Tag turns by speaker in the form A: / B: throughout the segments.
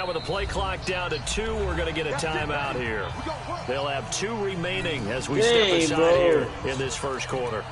A: Now with the play clock down to 2, we're going to get a timeout here. They'll have 2 remaining as we step aside here in this first quarter.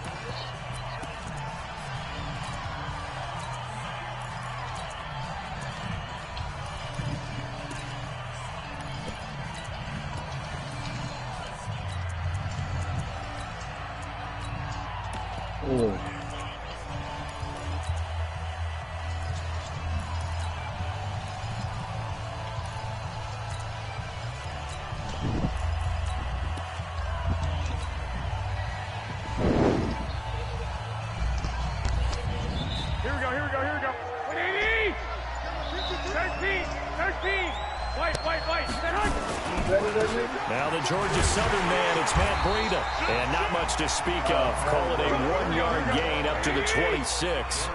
B: Now the Georgia Southern man, it's Matt Breida. And not much to speak of. Call it a 1-yard gain up to the 26.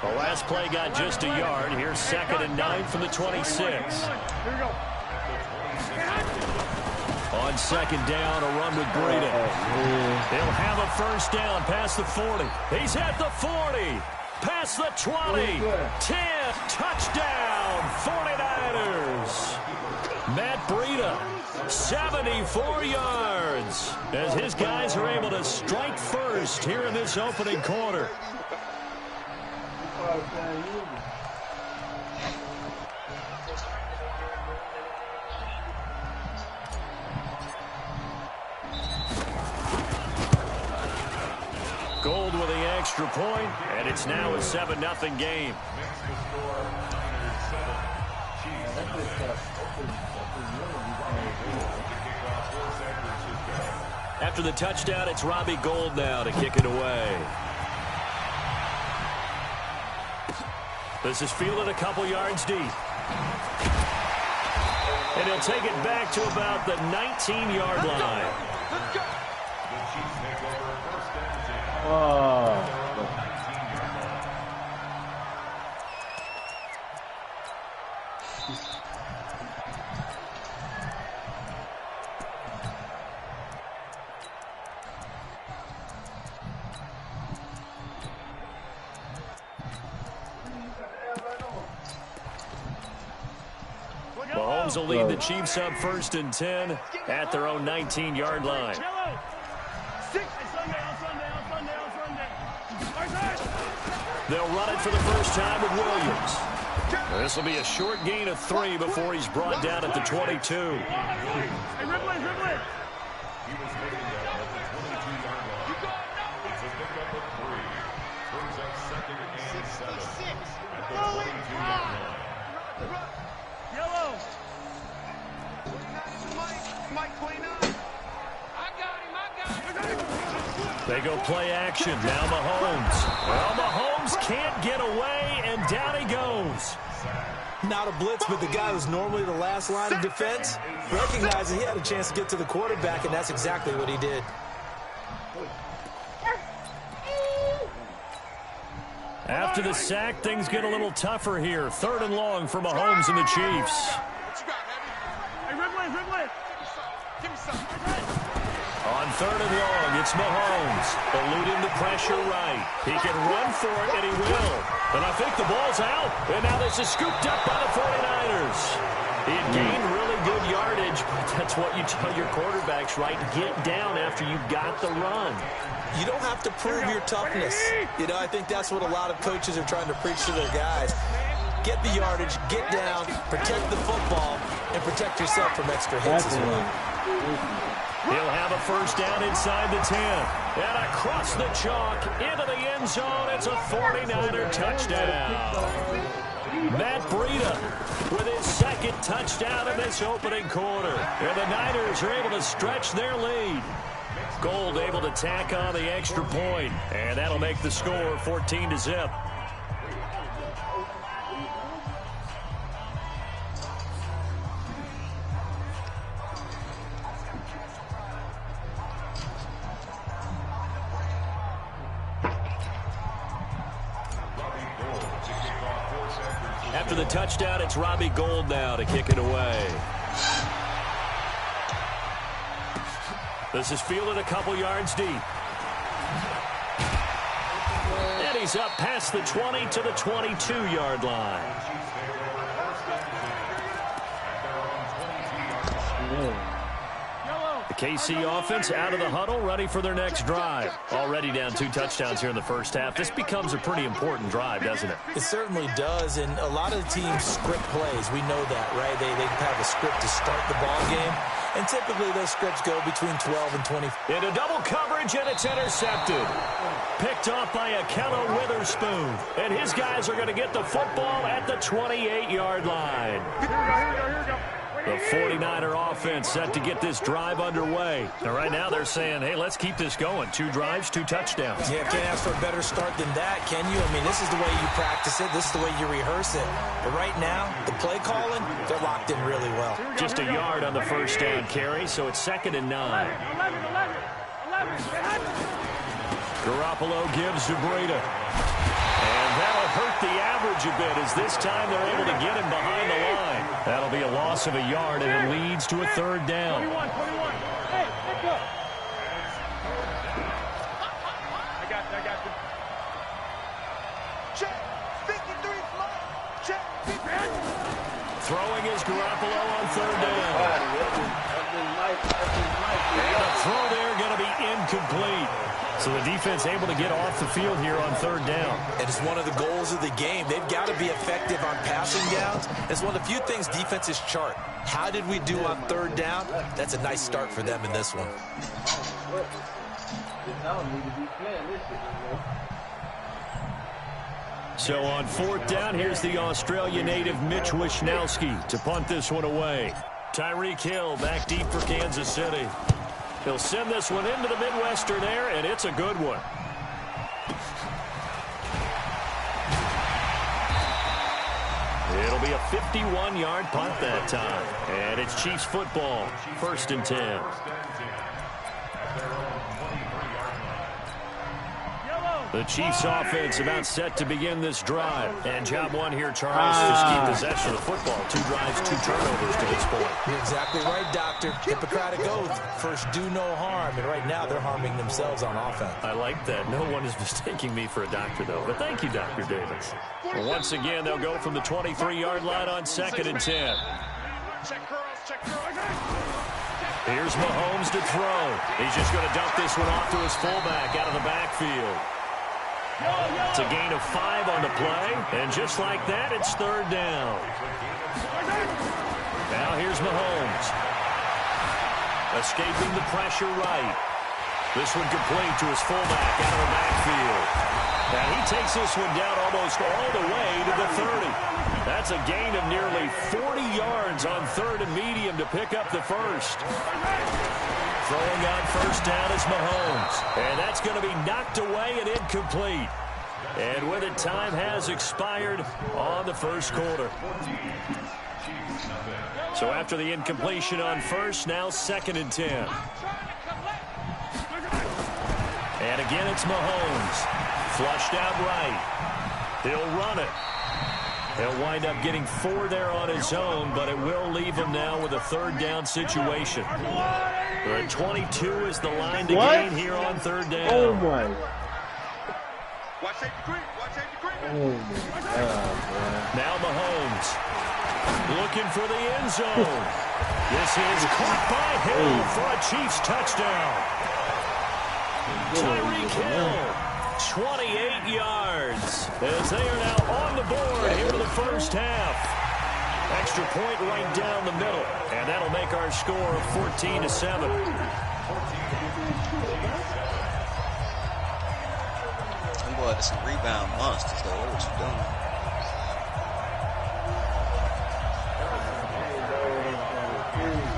B: The last play got just a yard. Here's 2nd and 9 from the 26. On 2nd down, a run with Breida. He'll have a first down past the 40. He's at the 40. Past the 20. 10. Touchdown, 49ers. Matt Breida, 74 yards, as his guys are able to strike first here in this opening quarter. Gold with the extra point, and it's now a 7-0 game. After the touchdown, it's Robbie Gould now to kick it away. This is fielded a couple yards deep. And he'll take it back to about the 19-yard line. Mahomes will lead the Chiefs up 1st and 10 at their own 19-yard line. They'll run it for the first time with Williams. This will be a short gain of 3 before he's brought down at the 22. They go play action. Now Mahomes. Well, Mahomes can't get away, and down he goes.
C: Not a blitz, but the guy who's normally the last line of defense recognized he had a chance to get to the quarterback, and that's exactly what he did.
B: After the sack, things get a little tougher here. 3rd and long for Mahomes and the Chiefs. On 3rd and long, it's Mahomes. Eluding the pressure right. He can run for it, and he will. And I think the ball's out. And now this is scooped up by the 49ers. He had gained really good yardage, but that's what you tell your quarterbacks, right? Get down after you got the run.
C: You don't have to prove your toughness. You know, I think that's what a lot of coaches are trying to preach to their guys. Get the yardage, get down, protect the football, and protect yourself from extra hits as well.
B: He'll have a first down inside the 10. And across the chalk, into the end zone. It's a 49er touchdown. Matt Breida with his 2nd touchdown in this opening quarter. And the Niners are able to stretch their lead. Gould able to tack on the extra point. And that'll make the score 14-0. After the touchdown, it's Robbie Gould now to kick it away. This is fielded a couple yards deep. And he's up past the 20 to the 22-yard line.
A: The KC offense out of the huddle, ready for their next drive. Already down 2 touchdowns here in the first half. This becomes a pretty important drive, doesn't it?
C: It certainly does, and a lot of the teams script plays. We know that, right? They have a script to start the ball game, and typically those scripts go between 12 and 20.
A: Into double coverage, and it's intercepted. Picked off by Akello Witherspoon, and his guys are going to get the football at the 28-yard line. Here we go. The 49er offense set to get this drive underway. And right now they're saying, hey, let's keep this going. 2 drives, 2 touchdowns.
C: Yeah, can't ask for a better start than that, can you? I mean, this is the way you practice it. This is the way you rehearse it. But right now, the play calling, they're locked in really well.
A: Just a yard on the first down carry, so it's 2nd and 9. 11. Garoppolo gives to Breida. And that'll hurt the average a bit as this time they're able to get him behind the line. That'll be a loss of a yard, and it leads to a 3rd down.
D: 21. Hey, let's go. I got you. Check. 53 fly. Check.
A: Throwing is Garoppolo on 3rd down. And a throw there going to be incomplete. So the defense able to get off the field here on 3rd down.
C: And it's one of the goals of the game. They've got to be effective on passing downs. It's one of the few things defenses chart. How did we do on 3rd down? That's a nice start for them in this one.
A: So on 4th down, here's the Australia native Mitch Wishnowski to punt this one away. Tyreek Hill back deep for Kansas City. He'll send this one into the Midwestern air, and it's a good one. It'll be a 51-yard punt that time. And it's Chiefs football, 1st and 10. The Chiefs offense about set to begin this drive. And job 1 here, Charles, just keep possession of the football. 2 drives, 2 turnovers to this point.
C: You're exactly right, Doctor. Hippocratic oath. First, do no harm. And right now, they're harming themselves on offense.
A: I like that. No one is mistaking me for a doctor, though. But thank you, Dr. Davis. Well, once again, they'll go from the 23-yard line on 2nd and 10. Here's Mahomes to throw. He's just going to dump this one off to his fullback out of the backfield. It's a gain of 5 on the play, and just like that, it's 3rd down. Now here's Mahomes. Escaping the pressure right. This one complete to his fullback out of the backfield. Now he takes this one down almost all the way to the 30. That's a gain of nearly 40 yards on 3rd and medium to pick up the first. Throwing on 1st down is Mahomes. And that's going to be knocked away and incomplete. And with it, time has expired on the 1st quarter. So after the incompletion on 1st, now 2nd and 10. And again, it's Mahomes. Flushed out right. He'll run it. He'll wind up getting 4 there on his own, but it will leave him now with a 3rd down situation. The 22 is the line to gain here on 3rd down.
E: Oh, my.
D: Oh,
E: my God,
A: now Mahomes looking for the end zone. This is caught by Hill for a Chiefs touchdown. Tyreek Hill, 28 yards, as they are now on the board here in the first half. Extra point right down the middle, and that'll make our score 14-7.
F: Them boys are some rebound monsters, though. What you doing?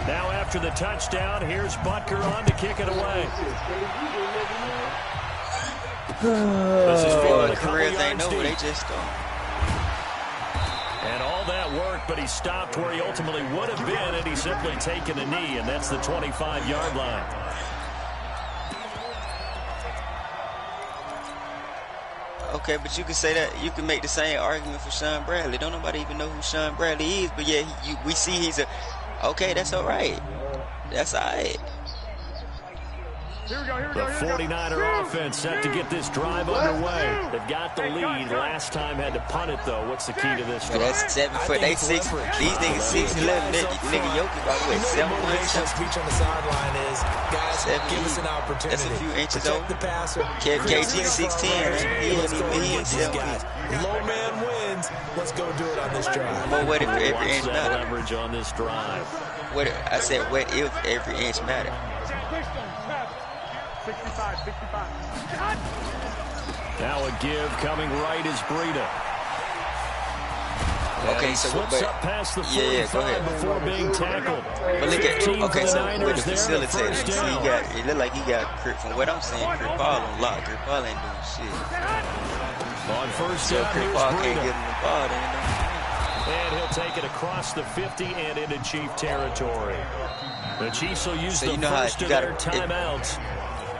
A: Now after the touchdown, here's Butker on to kick it away. This is for the
F: career they know, they just don't.
A: And all that work, but he stopped where he ultimately would have been had he simply taken a knee, and that's the 25-yard line.
F: Okay, but you can say that, you can make the same argument for Sean Bradley. Don't nobody even know who Sean Bradley is, but yeah, we see he's a, okay, that's all right. That's all right.
A: The 49er offense set to get this drive underway. They've got the lead. Last time had to punt it, though. What's the key to this drive?
F: That's 7 foot. They 6. These niggas 6'11". Nigga Jokic about what, 7
C: motivation speech on the sideline is, guys, give us an opportunity.
F: That's a few inches
C: over.
F: over.
C: The passer.
F: KG 6'10". He ain't 7 feet.
C: Low man wins. Let's go do it on this drive.
F: But what if every inch matter?
A: Leverage on this drive.
F: I said, what if every inch matter?
D: 65.
A: Now a give coming right is Breida.
F: Okay, so
A: slips up past the 45
F: go ahead.
A: Before being tackled.
F: But look at
A: okay,
F: so with the
A: Niners
F: facilitator, see, it look like he got from what I'm saying, Chris Paul on lock. Chris Paul ain't doing shit.
A: On first
F: So
A: down,
F: Chris
A: here's
F: Paul can't
A: Breida.
F: give him the ball, then
A: And he'll take it across the 50 and into Chief territory. The Chiefs will use the first of their timeouts.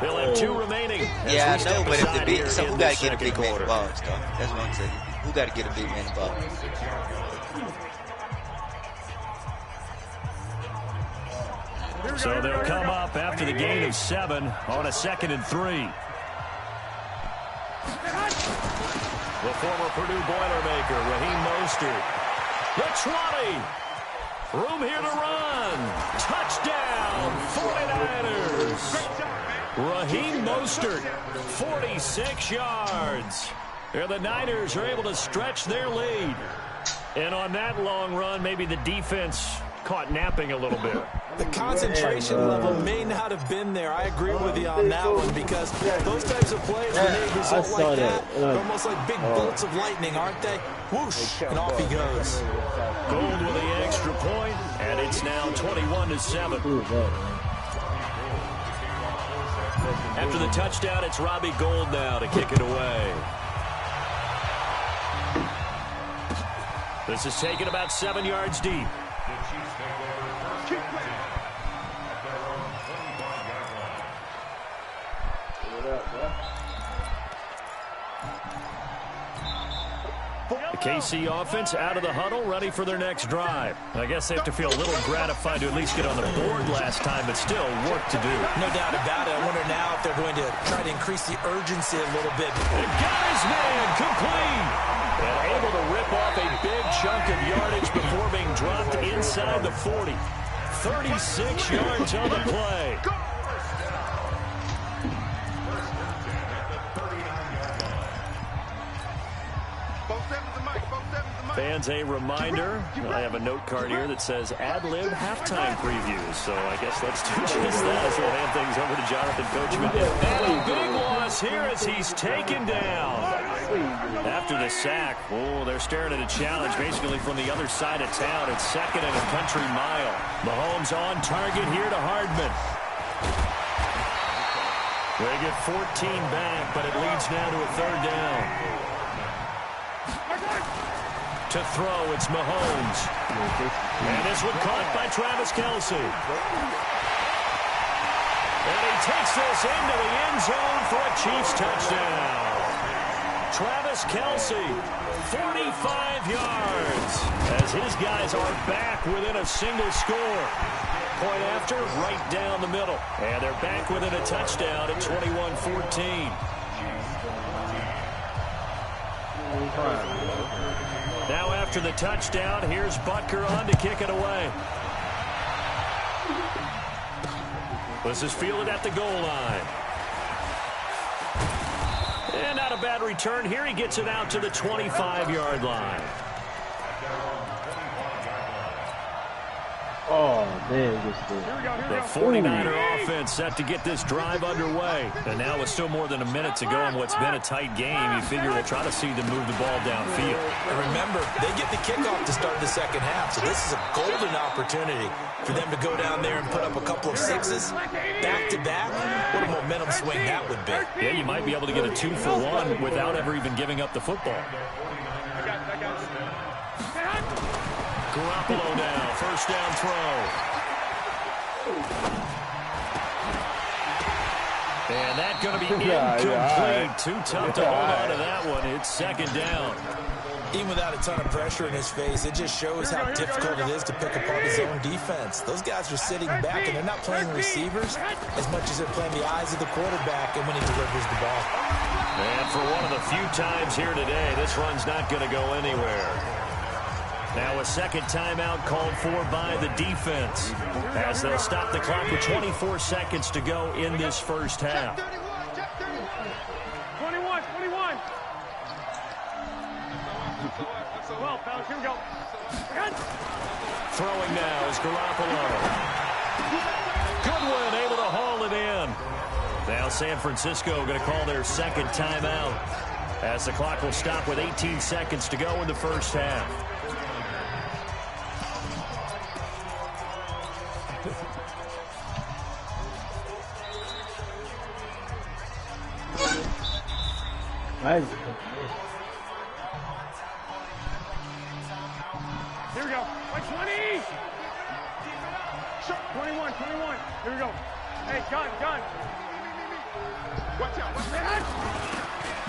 A: They'll have 2 remaining.
F: Yeah, I know, but if the big, so who got to get a big man
A: quarter.
F: the ball, Star? That's what I'm saying. Who got to get a big man the ball?
A: So they'll come up after the gain of 7 on a 2nd and 3. The former Purdue Boilermaker, Raheem Mostert. The 20. Room here to run. Touchdown, 49ers. Raheem Mostert, 46 yards. And the Niners are able to stretch their lead. And on that long run, maybe the defense caught napping a little bit.
C: The concentration level may not have been there. I agree with you on that one because those types of plays, when they result like that, they're almost like big bolts of lightning, aren't they? Whoosh, and off he goes.
A: Gold with the extra point, and it's now 21-7. After the touchdown, it's Robbie Gould now to kick it away. This is taken about 7 yards deep. The KC offense out of the huddle, ready for their next drive. I guess they have to feel a little gratified to at least get on the board last time, but still work to do.
C: No doubt about it. I wonder now if they're going to try to increase the urgency a little bit.
A: And got his man complete. And able to rip off a big chunk of yardage before being dropped inside the 40. 36 yards on the play. Fans, a reminder, I have a note card here that says ad-lib halftime previews, so I guess let's do just that as we'll hand things over to Jonathan Coachman. And a big loss here as he's taken down. After the sack, they're staring at a challenge basically from the other side of town. It's 2nd and a country mile. Mahomes on target here to Hardman. They get 14 back, but it leads now to a 3rd down. To throw, it's Mahomes. And this one caught by Travis Kelce. And he takes this into the end zone for a Chiefs touchdown. Travis Kelce, 45 yards, as his guys are back within a single score. Point after, right down the middle. And they're back within a touchdown at 21-14. Now after the touchdown, here's Butker on to kick it away. This is fielded at the goal line. And not a bad return here. He gets it out to the 25-yard line.
E: Oh, man.
A: The 49er offense set to get this drive underway. And now with still more than a minute to go in what's been a tight game, you figure we'll try to see them move the ball downfield.
C: And remember, they get the kickoff to start the 2nd half, so this is a golden opportunity for them to go down there and put up a couple of 6s back-to-back. What a momentum swing that would be.
A: Yeah, you might be able to get a 2-for-1 without ever even giving up the football. Garoppolo now, 1st down throw. And that's going to be incomplete. Too tough to hold on to that one. It's 2nd down.
C: Even without a ton of pressure in his face, it just shows how difficult it is to pick apart his own defense. Those guys are sitting back, and they're not playing receivers as much as they're playing the eyes of the quarterback and when he delivers the ball.
B: And for one of the few times here today, this run's not going to go anywhere. Now a second timeout called for by the defense as they'll stop the clock with 24 seconds to go in this first half.
D: 21. 12, fellas, here we go.
B: Throwing now is Garoppolo. Goodwin able to haul it in. Now San Francisco going to call their second timeout as the clock will stop with 18 seconds to go in the first half.
E: Nice.
D: Here we go. Like 20. 21. Here we go. Hey, gun. Watch out.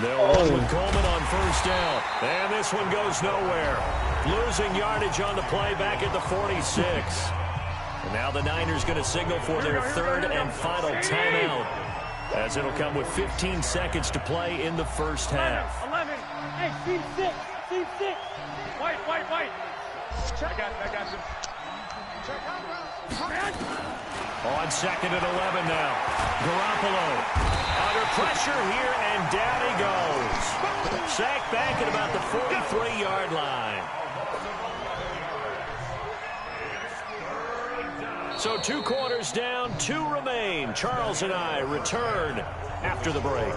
B: They'll run with Coleman on first down. And this one goes nowhere. Losing yardage on the play back at the 46. And now the Niners going to signal for their third and final timeout, as it'll come with 15 seconds to play in the first half.
D: 11. Hey, team 6. White. Check. I got you.
B: On second and 11 now. Garoppolo under pressure here, and down he goes. Sacked back at about the 43-yard line. So 2 quarters down, 2 remain. Charles and I return after the break.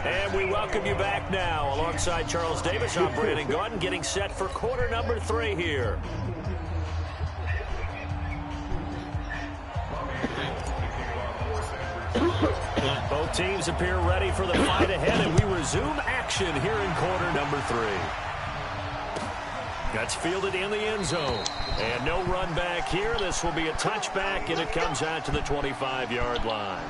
B: And we welcome you back now. Alongside Charles Davis, I'm Brandon Gaudin, getting set for quarter number 3 here. Both teams appear ready for the fight ahead, and we resume action here in quarter number 3. That's fielded in the end zone. And no run back here. This will be a touchback, and it comes out to the 25-yard line.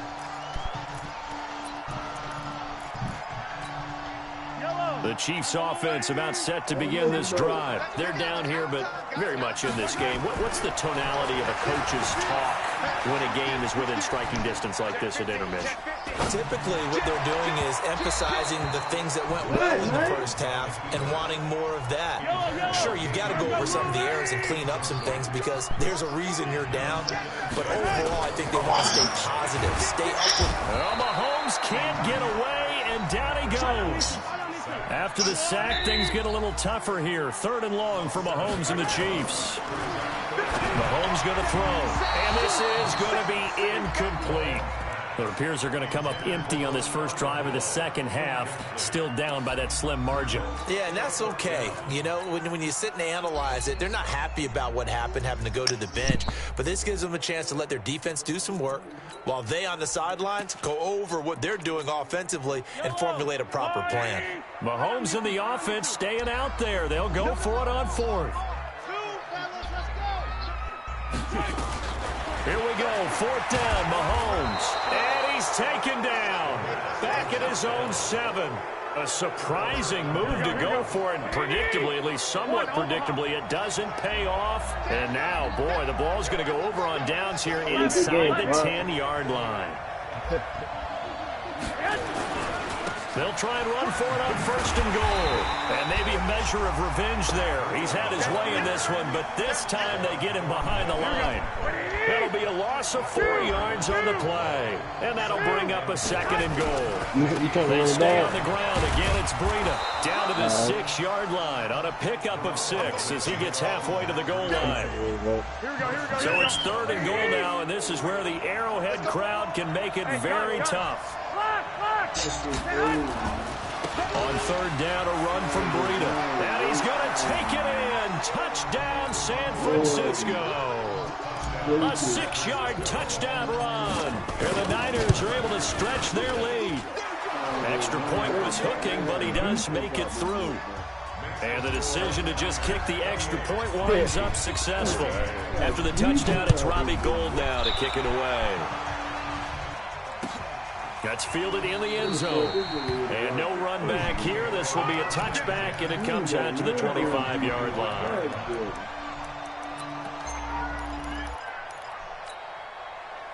B: The Chiefs offense about set to begin this drive. They're down here, but very much in this game. What's the tonality of a coach's talk when a game is within striking distance like this at intermission?
C: Typically, what they're doing is emphasizing the things that went well in the first half and wanting more of that. Sure, you've got to go over some of the errors and clean up some things because there's a reason you're down. But overall, I think they want to stay positive, stay upward.
B: Well, Mahomes can't get away, and down he goes. After the sack, things get a little tougher here. 3rd and long for Mahomes and the Chiefs. Mahomes going to throw, and this is going to be incomplete. It appears they're going to come up empty on this first drive of the second half, still down by that slim margin.
C: Yeah, and that's okay. You know, when you sit and analyze it, they're not happy about what happened, having to go to the bench. But this gives them a chance to let their defense do some work while they on the sidelines go over what they're doing offensively and formulate a proper plan.
B: Mahomes and the offense staying out there. They'll go for it on 4th. Here we go, 4th down, Mahomes. And he's taken down. Back at his own 7. A surprising move to go for it. Predictably, at least somewhat predictably, it doesn't pay off. And now, boy, the ball's going to go over on downs here inside the 10-yard line. They'll try and run for it on 1st and goal. And maybe a measure of revenge there. He's had his way in this one, but this time they get him behind the line. That'll be a loss of 4 yards on the play. And that'll bring up a 2nd and goal. They stay on the ground. Again, it's Breida down to the 6-yard line on a pickup of 6 as he gets halfway to the goal line. So it's 3rd and goal now, and this is where the Arrowhead crowd can make it very tough. On 3rd down, a run from Breida. And he's going to take it in. Touchdown, San Francisco. A 6-yard touchdown run. And the Niners are able to stretch their lead. Extra point was hooking, but he does make it through. And the decision to just kick the extra point winds up successful. After the touchdown, it's Robbie Gould now to kick it away. That's fielded in the end zone. And no run back here. This will be a touchback, and it comes out to the 25-yard line.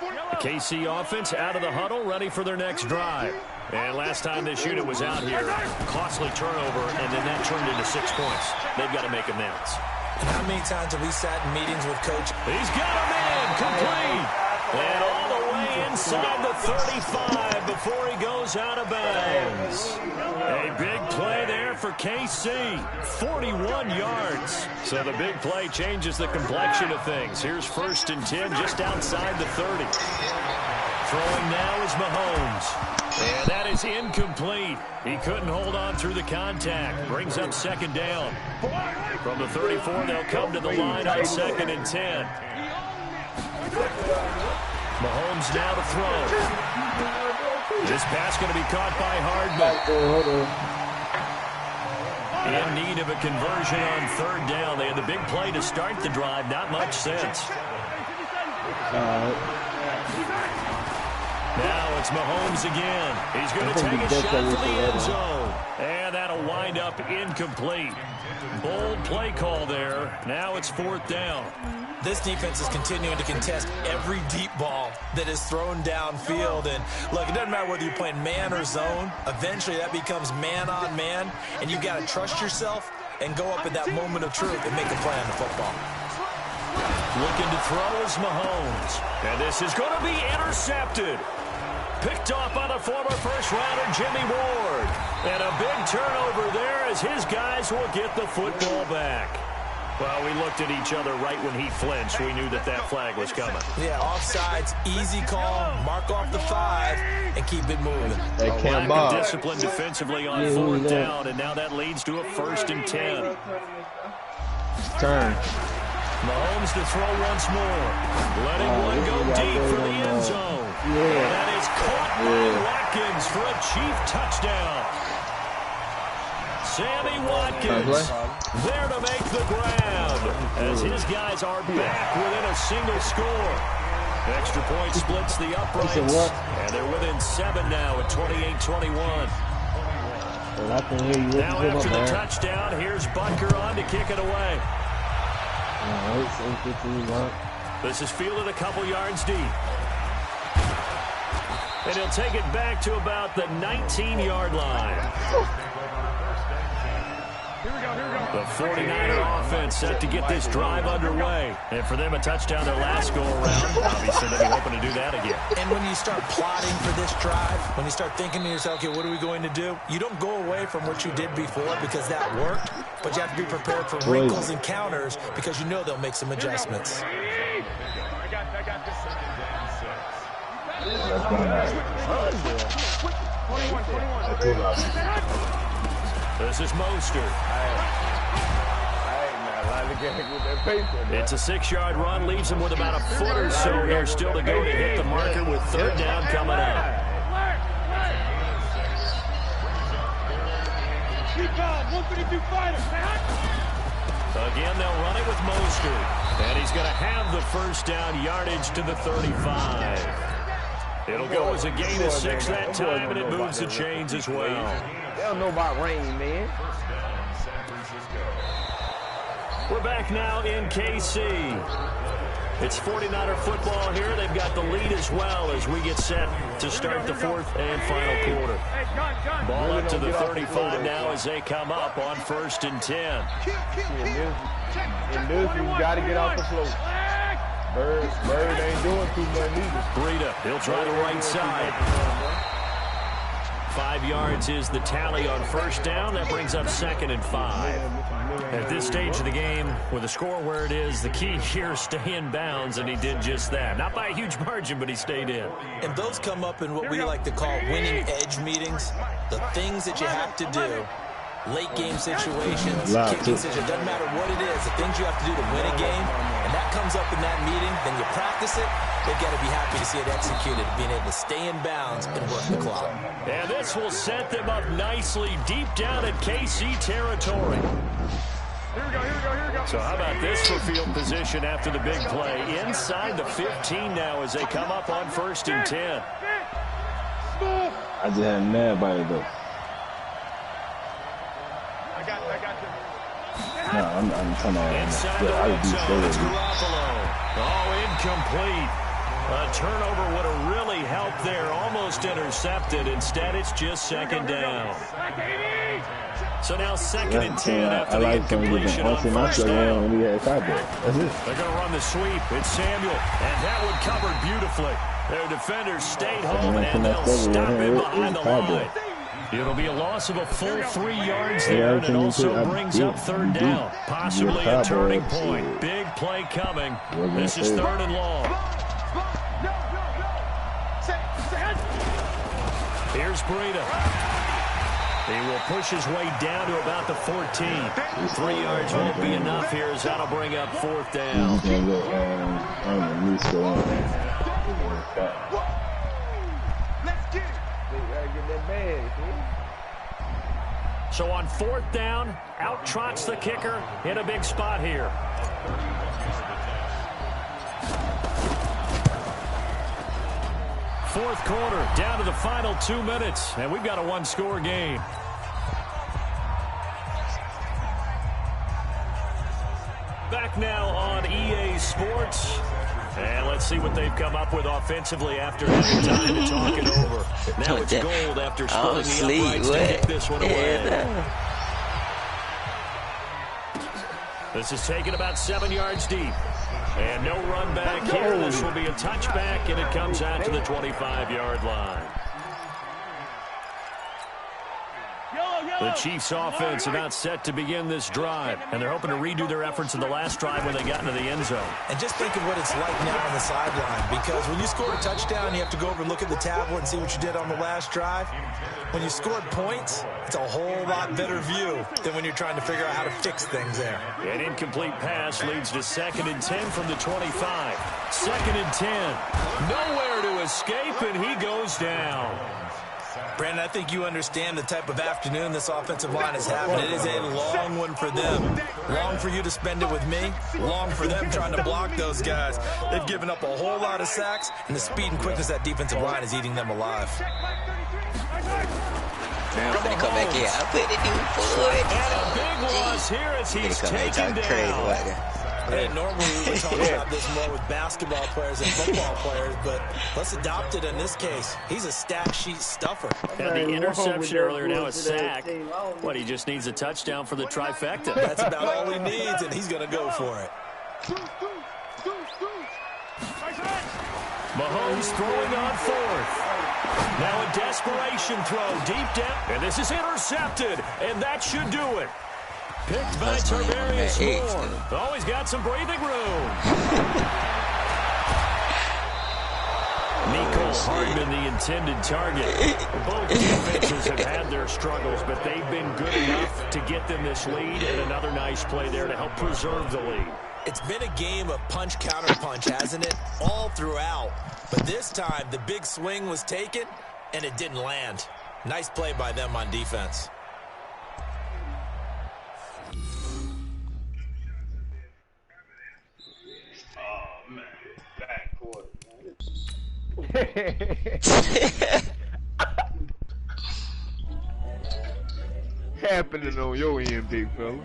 B: The KC offense out of the huddle, ready for their next drive. And last time this unit was out here, costly turnover, and then that turned into 6 points. They've got to make amends.
C: How many times have we sat in meetings with Coach?
B: He's got him in, complete. And all the way inside the 35 before he goes out of bounds. A big play there for KC, 41 yards. So the big play changes the complexion of things. Here's 1st and 10 just outside the 30. Throwing now is Mahomes. And that is incomplete. He couldn't hold on through the contact. Brings up 2nd down. From the 34, they'll come to the line on 2nd and 10. Mahomes now to throw. This pass going to be caught by Hardman. In need of a conversion on 3rd down. They had the big play to start the drive. Not much sense. Now it's Mahomes again. He's going to take a shot for the end zone. And that'll wind up incomplete. Bold play call there. Now it's 4th down.
C: This defense is continuing to contest every deep ball that is thrown downfield. And look, it doesn't matter whether you're playing man or zone. Eventually that becomes man on man. And you've got to trust yourself and go up at that moment of truth and make a play on the football.
B: Looking to throw is Mahomes. And this is going to be intercepted. Picked off by the former first-rounder Jimmy Ward. And a big turnover there as his guys will get the football back. Well, we looked at each other right when he flinched. We knew that that flag was coming.
C: Yeah, offsides, easy call, mark off the 5, and keep it moving.
B: A lack of discipline defensively on 4th down, and now that leads to a 1st and 10.
E: Turn.
B: Mahomes to throw once more. Letting one go deep for the end zone. And that is caught by Watkins for a Chief touchdown. Sammy Watkins there to make the grab as his guys are back within a single score. Extra point splits the uprights, and they're within 7 now at 28-21. Now after the touchdown, here's Butker on to kick it away. This is fielded a couple yards deep. And he'll take it back to about the 19-yard line. The 49er offense set to get this drive underway. And for them, a touchdown their last go-around. Obviously, they'll be hoping to do that again.
C: And when you start plotting for this drive, when you start thinking to yourself, okay, what are we going to do? You don't go away from what you did before because that worked, but you have to be prepared for wrinkles and counters because you know they'll make some adjustments.
D: I got this. 21.
B: This is Mostert. It's a 6-yard run, leaves him with about a foot or so here still to go to hit the marker with 3rd down coming up. Again, they'll run it with Mostert. And he's going to have the 1st down yardage to the 35. It'll go as a gain of 6 that time, and it moves the chains as well.
E: They don't know about rain, man.
B: We're back now in KC. It's 49er football here. They've got the lead as well as we get set to start the 4th and final quarter. Ball up to the 35 now as they come up on 1st and 10.
E: In this, you got to get off the floor. Bird ain't doing too much either.
B: Breida, he'll try the right side. 5 yards is the tally on 1st down. That brings up 2nd and 5. At this stage of the game, with the score where it is, the key here is stay in bounds, and he did just that. Not by a huge margin, but he stayed in.
C: And those come up in what we like to call winning edge meetings. The things that you have to do. Late game situations, kicking situations, doesn't matter what it is, the things you have to do to win a game, and that comes up in that meeting, then you practice it, they've got to be happy to see it executed, being able to stay in bounds and work the clock.
B: And this will set them up nicely deep down at KC territory.
D: Here we go.
B: So how about this for field position after the big play? Inside the 15 now as they come up on 1st and 10.
E: I just had a mad by it though.
D: I got you.
E: No, I'm trying to.
B: Inside
E: Yeah, I
B: the
E: would be
B: zone, it's
E: slow.
B: Garoppolo. Oh, incomplete. A turnover would have really helped there. Almost intercepted. Instead, it's just second down. So now second and 10 after the incompletion on first down.
E: When he had That's it.
B: They're going to run the sweep. It's Samuel. And that one covered beautifully. Their defenders stayed home, and they'll stop him behind the line. It'll be a loss of a full 3 yards there, and it also brings up third down. Possibly a turning point. Big play coming. This is third and long. Here's Breida. He will push his way down to about the 14. 3 yards won't be enough here as that'll bring up fourth down. So on fourth down, out trots the kicker in a big spot here. Fourth quarter, down to the final 2 minutes, and we've got a one-score game. Back now on EA Sports. And let's see what they've come up with offensively after having time to talk it over. Now it's Gold after splitting the uprights to kick this one away. This is taken about 7 yards deep. And no run back here. This will be a touchback, and it comes out to the 25-yard line. The Chiefs offense about set to begin this drive, and they're hoping to redo their efforts in the last drive when they got into the end zone.
C: And just think of what it's like now on the sideline, because when you score a touchdown, you have to go over and look at the tablet and see what you did on the last drive. When you scored points, it's a whole lot better view than when you're trying to figure out how to fix things there.
B: An incomplete pass leads to second and 10 from the 25. Second and 10. Nowhere to escape, and he goes down.
C: Brandon, I think you understand the type of afternoon this offensive line is having. It is a long one for them. Long for you to spend it with me. Long for them trying to block those guys. They've given up a whole lot of sacks, and the speed and quickness of that defensive line is eating them alive.
F: I'm gonna come back here. I put the dude forward.
B: And a big loss here as he's taken down.
C: Hey, normally we would talk about this more with basketball players and football players, but let's adopt it in this case. He's a stat sheet stuffer.
B: Had the interception earlier, now a sack. What, he just needs a touchdown for the trifecta.
C: That's about all he needs, and he's going to go for it.
B: Mahomes throwing on fourth. Now a desperation throw deep down, and this is intercepted, and that should do it. Picked by Tarvarius Moore. Always got some breathing room. Mecole Hardman, the intended target. Both defenses have had their struggles, but they've been good enough to get them this lead, and another nice play there to help preserve the lead.
C: It's been a game of punch, counter punch, hasn't it? All throughout. But this time, the big swing was taken, and it didn't land. Nice play by them on defense.
E: Happening on your end, big fella.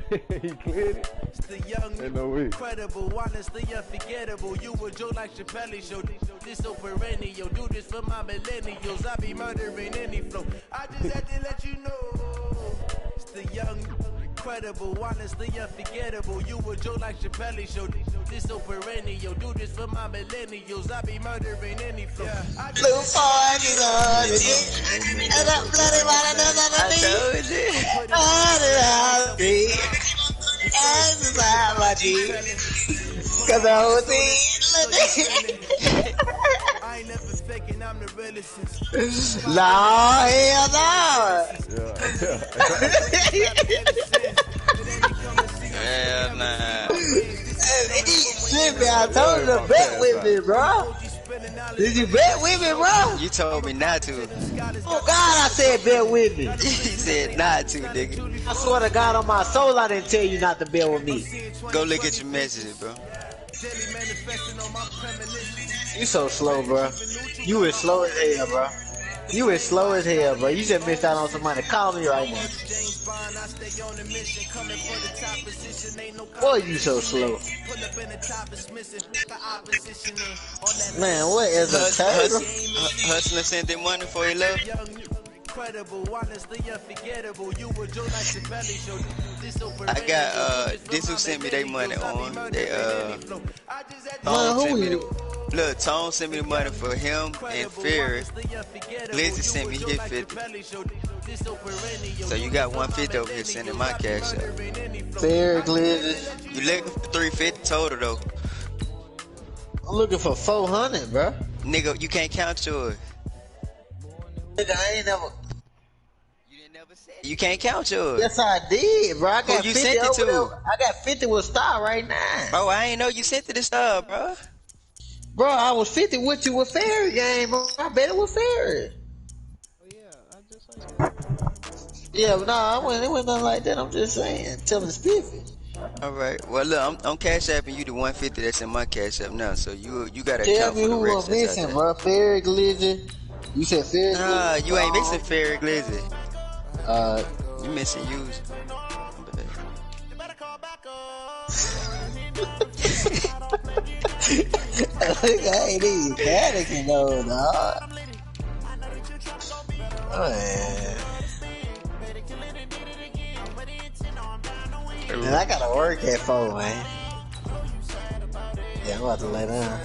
E: He cleared it.
G: It's the young, incredible, honestly unforgettable. You a Joe like Chappelle show. This so perennial. Do this for my millennials. I be murdering any flow. I just had to let you know. It's the young, incredible, honestly unforgettable. You a Joe like Chappelle show. This so perennial. Do this for my millennials. I be murdering any flow.
H: Blue party on it. And I'm bloody
G: I ain't never faking, I'm the realest.
H: Nah, hell no.
F: Hell nah.
H: I told him to bet with me, bro. Did you bet with me, bro?
F: You told me not to.
H: Oh, God, I said bet with me.
F: You said not to, nigga.
H: I swear to God on my soul, I didn't tell you not to bet with me.
F: Go look at your messages, bro.
H: You so slow, bro. You is slow as hell, bro. You is slow as hell, bro. You just missed out on some money. Call me right now. Boy, you so slow. Man, what is a turtle?
F: Hustler sent them money before he left. I got this who sent me their money on. They Tone sent me look, Tone sent me the money for him and Ferry. Glizzy sent me his 50. So you got 150 over here sending my cash up.
H: Ferry, Glizzy.
F: You looking for 350 total though.
H: I'm looking for 400, bro.
F: Nigga, you can't count yours.
H: Nigga, I ain't never.
F: You can't count yours.
H: Yes, I did, bro. I got
F: you
H: 50
F: sent it to?
H: there. I got 50 with Star right now.
F: Bro, I ain't know you sent to the Star, bro.
H: Bro, I was 50 with you with Ferry game, bro. I bet it was Ferry.
E: Oh yeah, I just like.
H: Yeah, but no, it wasn't nothing like that. I'm just saying, tell me spiffy.
F: All right. Well, look, I'm cash apping you the 150 that's in my cash app now. So you gotta
H: tell
F: count
H: me
F: for the
H: who
F: rest
H: I'm missing, bro. Ferry, Glizzy. You said Ferry.
F: Nah, you ain't missing Ferry Glizzy. You missing Hughes.
H: I ain't even panicking though, dog. Oh, man. Man, I gotta work at 4, man. Yeah, I'm about to lay down.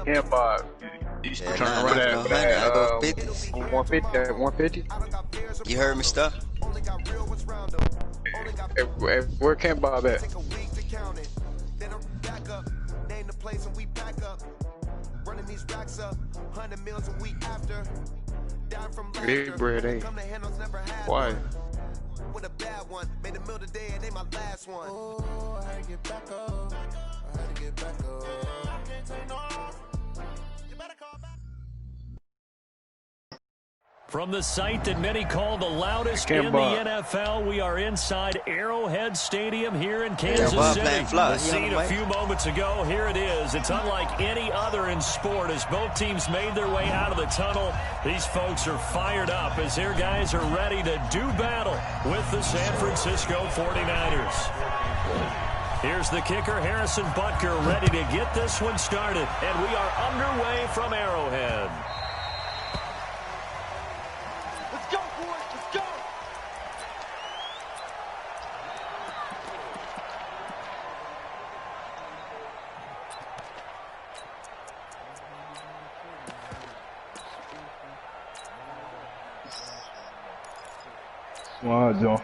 E: Yeah, Bob. You still trying to run that 150?
F: You heard me, stuff?
E: Where can Bob at? Big bread ain't. Why? With a bad one, made a meal today and ain't my last one. Oh, I had to get back up. I had to get back up. I can't take no. You better call back.
B: From the site that many call the loudest in the NFL, we are inside Arrowhead Stadium here in Kansas City. The scene a few moments ago, here it is. It's unlike any other in sport as both teams made their way out of the tunnel. These folks are fired up as their guys are ready to do battle with the San Francisco 49ers. Here's the kicker, Harrison Butker, ready to get this one started. And we are underway from Arrowhead.
E: Wow, Joe.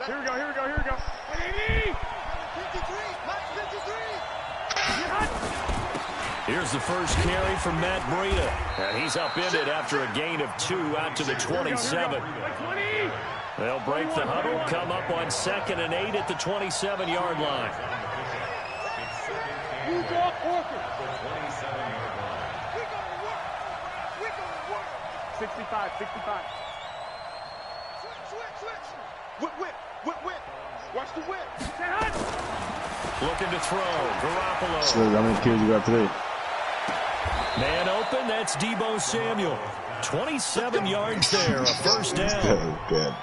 D: Here we go. 53, Max 53.
B: Here's the first carry from Matt Breida. And he's upended after a gain of 2 out to the 27. They'll break the huddle, come up on 2nd and 8 at the 27-yard line.
D: 65. Whip. Watch the whip.
B: Looking to throw. Garoppolo.
E: So how many kills you got today?
B: Man open, that's Deebo Samuel. 27 yards there, a first down.
E: Good.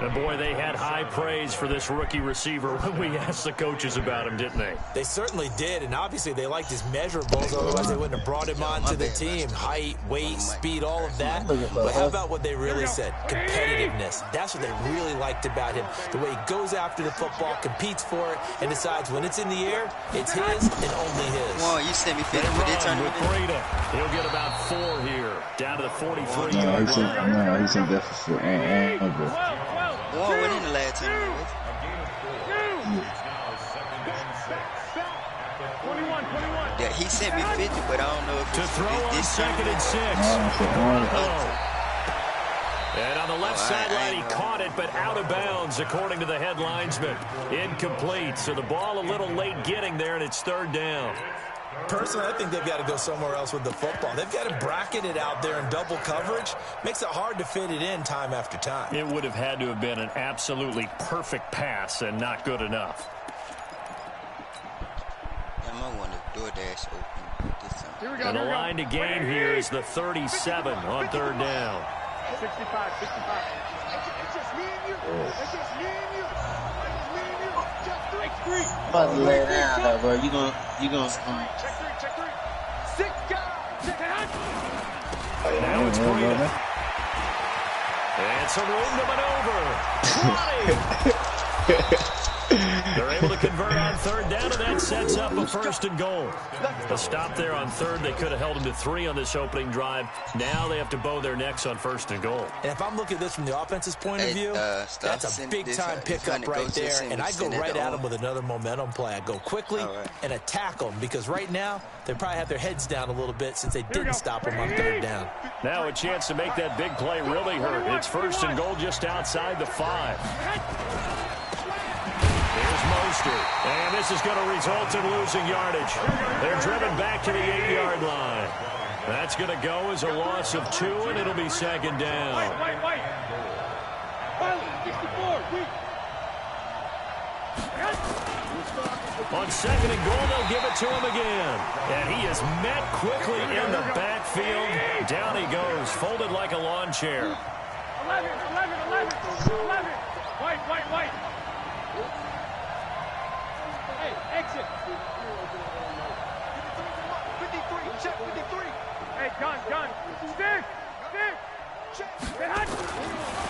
B: And boy, they had high praise for this rookie receiver when we asked the coaches about him, didn't they?
C: They certainly did, and obviously they liked his measurables, otherwise they wouldn't have brought him onto the team. Height, weight, speed, all of that. But how about what they really said? Competitiveness. That's what they really liked about him. The way he goes after the football, competes for it, and decides when it's in the air, it's his and only his.
F: Well, you sent me 50 for this tournament.
B: He'll get about 4 here, down to the 43
E: No,
B: yard line.
E: he sent that for
F: One went in the last tournament. he sent me 50, but I don't know if
B: to
F: it's
B: throw on
F: this
B: 2nd and 6. And on the left sideline, he caught it, but out of bounds, according to the head linesman. Incomplete. So the ball a little late getting there, and it's 3rd down.
C: Personally, I think they've got to go somewhere else with the football. They've got to bracket it out there in double coverage. Makes it hard to fit it in time after time.
B: It would have had to have been an absolutely perfect pass and not good enough.
F: I might want to DoorDash open this time.
B: And the line to gain here is the 37 on 3rd down.
D: 65. It's just me and you. It's just me and you. Check 3.
H: About to lay down, though, bro. You gonna.
D: Check 3. 6 guys.
B: Now it's Breida. And some room to maneuver. 20. They're able to convert on 3rd down, and that sets up a 1st and goal. A stop there on 3rd. They could have held them to 3 on this opening drive. Now they have to bow their necks on 1st and goal.
C: And if I'm looking at this from the offense's point of view, that's a big-time pickup right there, and I go right at them with another momentum play. I go quickly and attack them, because right now they probably have their heads down a little bit since they didn't stop them on 3rd down.
B: Now a chance to make that big play really hurt. It's 1st and goal just outside the 5. Here's Mostert, and this is going to result in losing yardage. They're driven back to the 8-yard line. That's going to go as a loss of 2, and it'll be 2nd down.
D: Wait. 64.
B: On 2nd and goal, they'll give it to him again. And he is met quickly in the backfield. Down he goes, folded like a lawn chair.
D: 11. White. Hey, exit. 53, check 53. Hey, gun. Stick.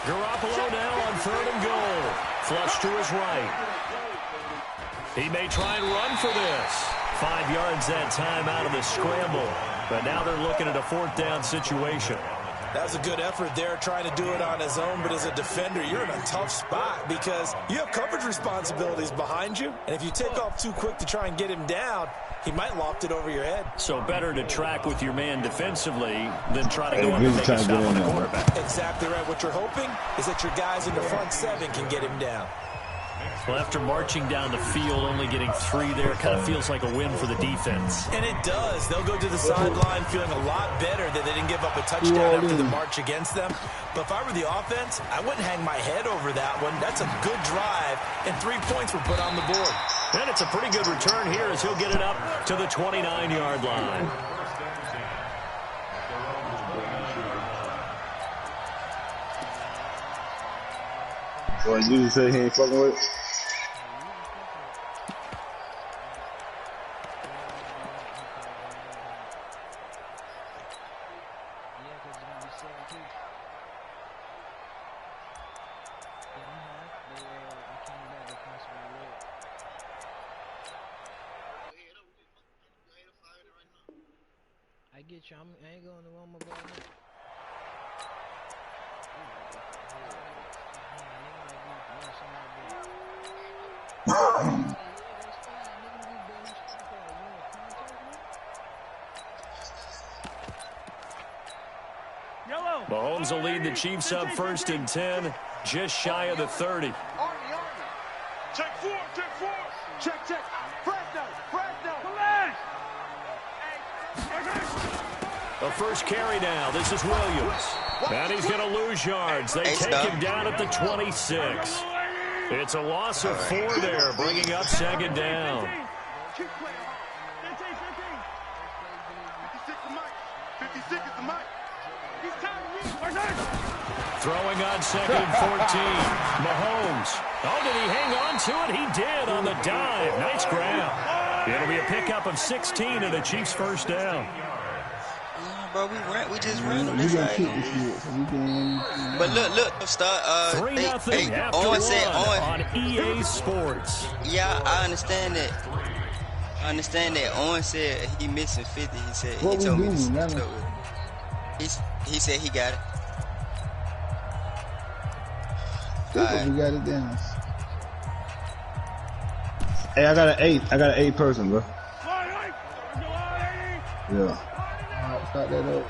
B: Garoppolo now on 3rd and goal. Flush to his right. He may try and run for this. 5 yards that time out of the scramble. But now they're looking at a 4th down situation.
C: That's a good effort there, trying to do it on his own. But as a defender, you're in a tough spot because you have coverage responsibilities behind you. And if you take off too quick to try and get him down, he might loft it over your head.
B: So better to track with your man defensively than try to go up and make a stop on the quarterback.
C: Exactly right. What you're hoping is that your guys in the front 7 can get him down.
B: Well, after marching down the field, only getting 3 there, kind of feels like a win for the defense.
C: And it does. They'll go to the sideline feeling a lot better that they didn't give up a touchdown after the march against them. But if I were the offense, I wouldn't hang my head over that one. That's a good drive, and 3 points were put on the board.
B: And it's a pretty good return here as he'll get it up to the 29-yard line.
I: Well, you just say he ain't fucking with it?
J: I get you. I ain't going to one more ball.
B: Mahomes will lead the Chiefs up 1st and 10, just shy of the 30.
D: Check 4. Check. Fresno.
B: A first carry now. This is Williams. And he's going to lose yards. They take him down at the 26. It's a loss of 4 there, bringing up 2nd down. Throwing on 2nd and 14. Mahomes. Oh, did he hang on to it? He did on the dive. Nice grab. It'll be a pickup of 16 and the Chiefs' 1st down.
F: Bro, we just ran on this side. But look, start
B: 3-0 after 1 on EA Sports.
F: Yeah, I understand that. Owen said he missing 50. He said he told me he said he got it.
I: Right. We got it down. Hey, I got an 8 person, bro. Yeah. Start that up.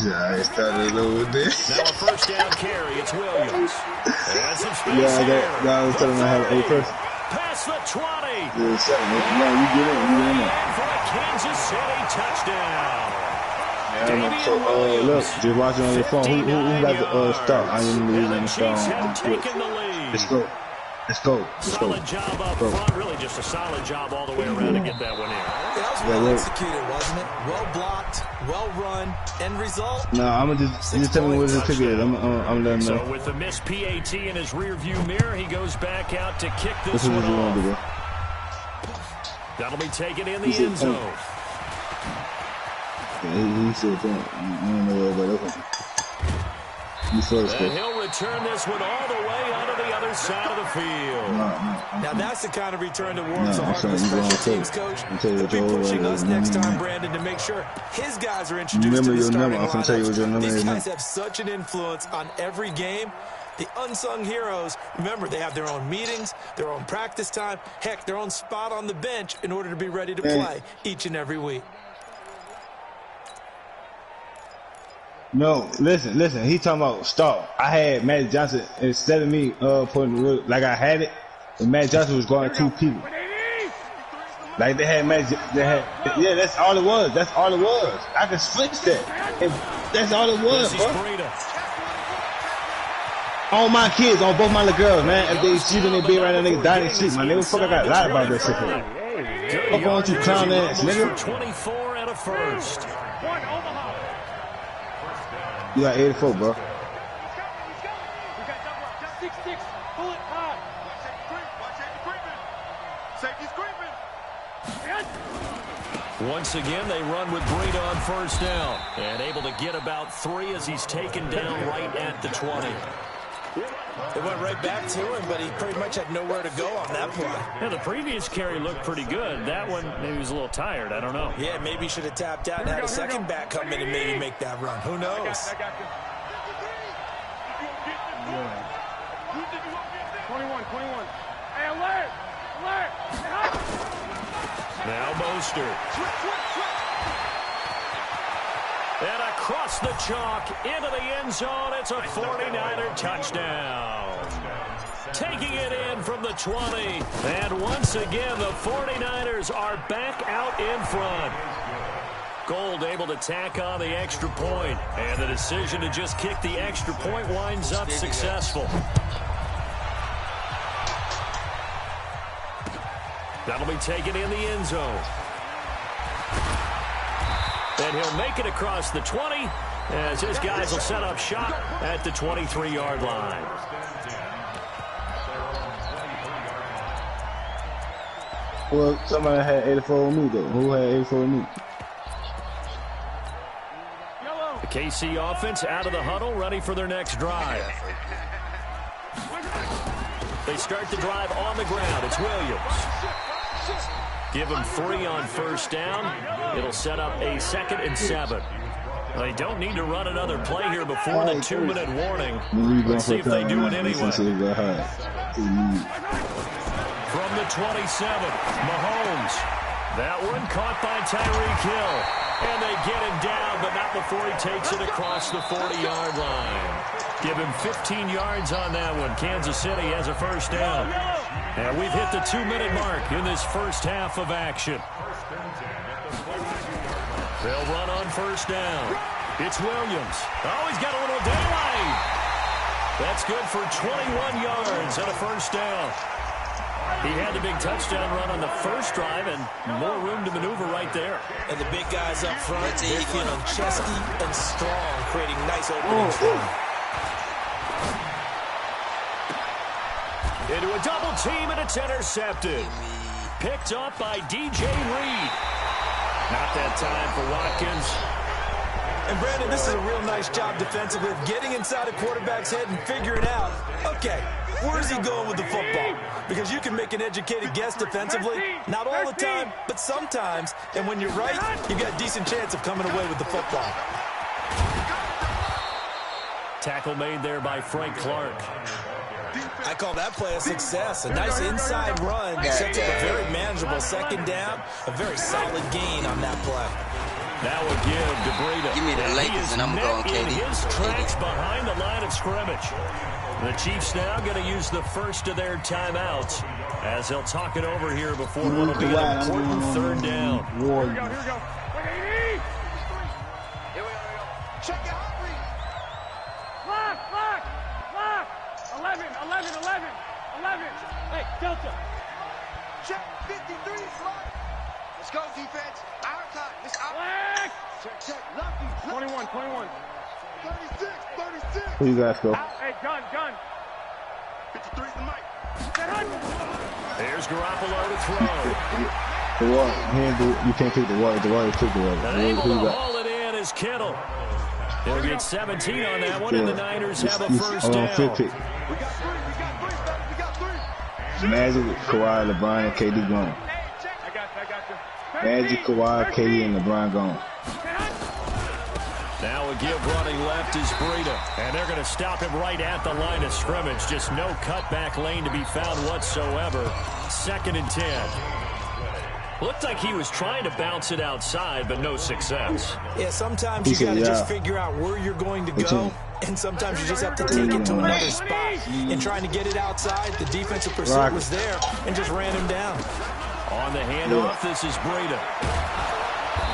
I: Yeah, I started over there.
B: Now a first down carry. It's Williams. And some space
I: yeah, I was telling him I had an A person.
B: Past the 20.
I: Yeah, second. No, you get it. You get it.
B: For a Kansas City touchdown.
I: Yeah, so, look, just watching on your phone. Who got the start? I didn't lose on the phone. Let's go. Let's go.
B: Solid job up front. Really just a solid job all the way around to get that one in.
C: That was well executed, wasn't it? Well blocked, well run. End result?
I: No, I'm going to just tell me what the ticket is. I'm letting know.
B: So with the missed PAT in his rearview mirror, he goes back out to kick this one off. That'll be taken in the end zone.
I: Yeah, he said that. I don't know what about that.
B: And he'll return this one all the way onto the other side of the field.
C: Now that's the kind of return that warms the heart of the special teams coach. He'll be pushing us next time, Brandon, to make sure his guys are introduced to the starting lineup. These guys have such an influence on every game. The unsung heroes, remember, they have their own meetings, their own practice time, heck, their own spot on the bench in order to be ready to play each and every week.
I: No, listen. He talking about start. I had Matt Johnson instead of me putting like I had it, and Matt Johnson was guarding two people. Like they had yeah, that's all it was. That's all it was. I could switch that. And that's all it was, bro. All my kids, on both my little girls, man. If they sleep in their bed right now, nigga dying in sleep, my nigga. Fuck, I got a lot about that shit for you. Fuck on you, clown ass, nigga.
B: 24 and a first.
I: You got 84, bro.
B: Once again, they run with Breida on first down. And able to get about 3 as he's taken down right at the 20.
C: They went right back to him, but he pretty much had nowhere to go on that play.
B: Yeah, the previous carry looked pretty good. That one, maybe he was a little tired. I don't know.
C: Yeah, maybe he should have tapped out and had a second back come in and maybe make that run. Who knows?
D: 21. Hey, alert!
B: Now Mostert. And across the chalk into the end zone. It's a 49er touchdown. Taking it in from the 20. And once again, the 49ers are back out in front. Gold able to tack on the extra point. And the decision to just kick the extra point winds up successful. That'll be taken in the end zone. And he'll make it across the 20 as his guys will set up shop at the 23-yard line.
I: Well, somebody had 84 on me, though. Who had 84 on me?
B: The KC offense out of the huddle, ready for their next drive. They start the drive on the ground. It's Williams. Give him 3 on first down. It'll set up a 2nd and 7. They don't need to run another play here before the 2-minute warning. Let's see if they do it anyway. From the 27, Mahomes. That one caught by Tyreek Hill. And they get him down, but not before he takes it across the 40-yard line. Give him 15 yards on that one. Kansas City has a first down. And we've hit the 2-minute mark in this first half of action. They'll run on first down. It's Williams. Oh, he's got a little daylight. That's good for 21 yards and a first down. He had the big touchdown run on the first drive and more room to maneuver right there.
C: And the big guys up front, they're feeling chesty and strong, creating nice openings for him.
B: Into a double team, and it's intercepted. Picked up by DJ Reed. Not that time for Watkins.
C: And Brandon, this is a real nice job defensively of getting inside a quarterback's head and figuring out, okay, where's he going with the football? Because you can make an educated guess defensively, not all the time, but sometimes. And when you're right, you've got a decent chance of coming away with the football.
B: Tackle made there by Frank Clark.
C: I call that play a success. A nice inside run sets up a very manageable second down. A very solid gain on that play.
B: That would give DeBreda.
F: Give me the Lakers and I'm going KD.
B: His tracks behind the line of scrimmage. The Chiefs now going to use the first of their timeouts as they'll talk it over here before what will be an important third down.
D: Here we go.
G: Check it out.
D: Lock. 11. Hey, Delta.
G: Check 53 slot. Let's go, defense. Our time. It's our
D: Black.
G: check. Lucky.
D: 21.
G: 36.
I: Who you guys go?
D: Hey, gun.
G: 53 is the mic.
B: There's Garoppolo to throw.
I: The water. You can't take the water. The water took the water.
B: Able
I: Who
B: to
I: you got?
B: haul it in is Kittle. He'll get 17 on that one, and the Niners have a first
I: Hold on,
B: down.
I: 50.
G: We got three.
I: Magic, Kawhi, LeBron, and KD gone.
D: I got you.
I: Magic, Kawhi, KD, and LeBron gone.
B: Now a give running left is Breida, and they're going to stop him right at the line of scrimmage. Just no cutback lane to be found whatsoever. 2nd and 10. Looked like he was trying to bounce it outside, but no success.
C: Yeah, sometimes you got to just figure out where you're going to go, and sometimes you just have to take it to another spot. And trying to get it outside, the defensive pursuit was there and just ran him down.
B: On the handoff, this is Breida.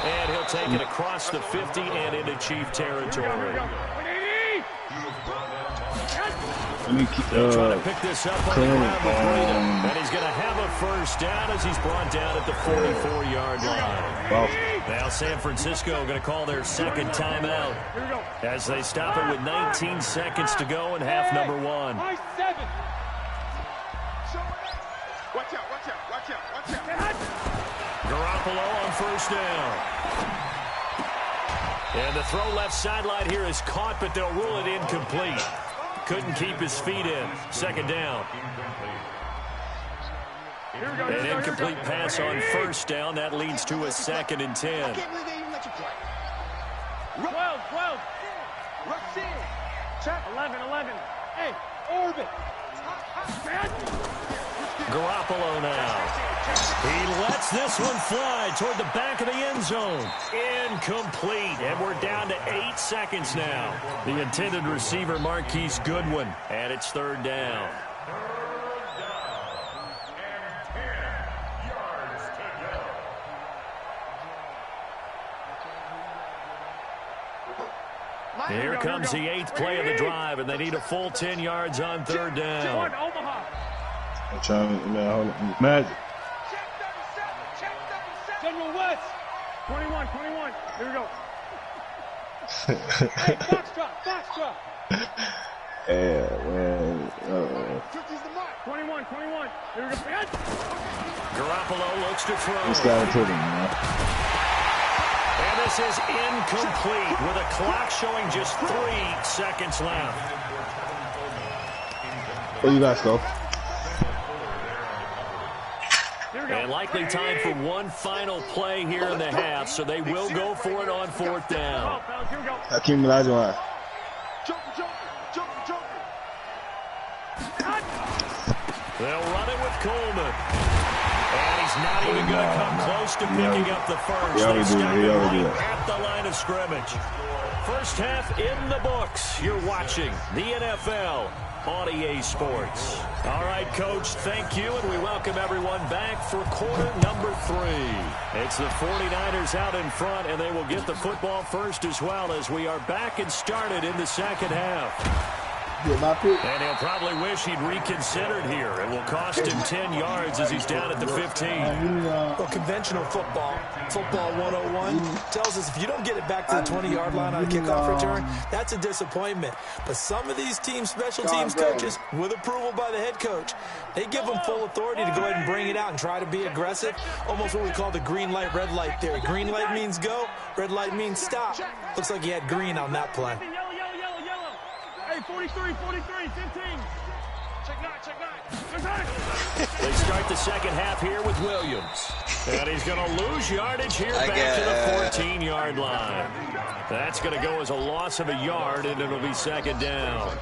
B: And he'll take it across the 50 and into Chief territory. Trying to pick this up on the ground with Breida. And he's going to have a first down as he's brought down at the 44-yard line. Now San Francisco going to call their second timeout as they stop it with 19 seconds to go in half number 1.
G: Watch out.
B: Garoppolo on first down. And the throw left sideline here is caught, but they'll rule it incomplete. Couldn't keep his feet in. 2nd down. An incomplete pass on first down. That leads to a 2nd and 10.
G: I can't believe they even let you play.
D: 12.
G: Rush in.
D: Check. 11. Hey, orbit.
B: Garoppolo now. He lets this one fly toward the back of the end zone. Incomplete. And we're down to 8 seconds now. The intended receiver, Marquise Goodwin. And it's 3rd down. Here comes the 8th play of the drive, and they need a full 10 yards on 3rd down.
I: I'm trying to, hold on. Magic.
D: General West. 21. Here we go. Hey, box drop.
I: Yeah, man.
D: 21. Here we go.
B: Garoppolo looks to throw.
I: This guy put him, man.
B: And this is incomplete with a clock showing just 3 seconds left.
I: Where you guys go?
B: And likely time for one final play here in the half, so they will go for it on 4th down.
I: Hakeem Olajuwon.
B: They'll run it with Coleman. And he's not even going to come close to picking up the first. They stop him right at the line of scrimmage. First half in the books. You're watching the NFL on EA Sports. All right, Coach, thank you, and we welcome everyone back for quarter number 3. It's the 49ers out in front, and they will get the football first as well as we are back and started in the second half. And he'll probably wish he'd reconsidered here. It will cost him 10 yards as he's down at the 15.
C: Well, conventional football 101, tells us if you don't get it back to the 20-yard line on a kickoff return, that's a disappointment. But some of these special teams coaches, with approval by the head coach, they give them full authority to go ahead and bring it out and try to be aggressive. Almost what we call the green light, red light theory. Green light means go, red light means stop. Looks like he had green on that play.
D: Hey, 43, 15.
B: They start the second half here with Williams. And he's going to lose yardage here back to the 14-yard line. That's going to go as a loss of a yard, and it'll be second down.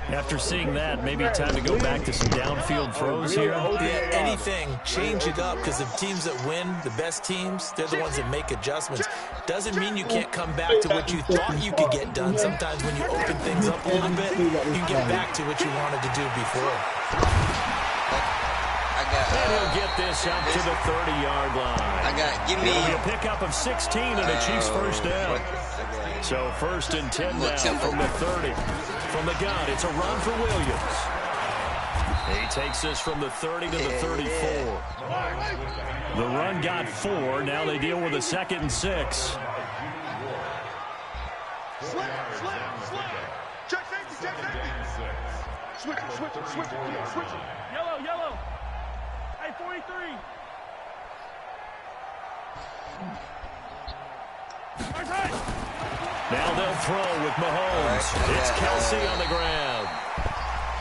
B: After seeing that, maybe time to go back to some downfield throws here.
C: Yeah, anything. Change it up, because the teams that win, the best teams, they're the ones that make adjustments. Doesn't mean you can't come back to what you thought you could get done. Sometimes when you open things up a little bit, you can get back to what you wanted to do before.
B: And he'll get this up to the 30-yard line.
F: Give me
B: a pickup of 16 and the Chiefs first down. So first and 10 now from the 30. From the gun, it's a run for Williams. He takes this from the 30 to the 34. The run got 4. Now they deal with a 2nd and 6.
D: Switch. Yellow. Hey, 43.
B: Now they'll throw with Mahomes. It's Kelsey on the ground.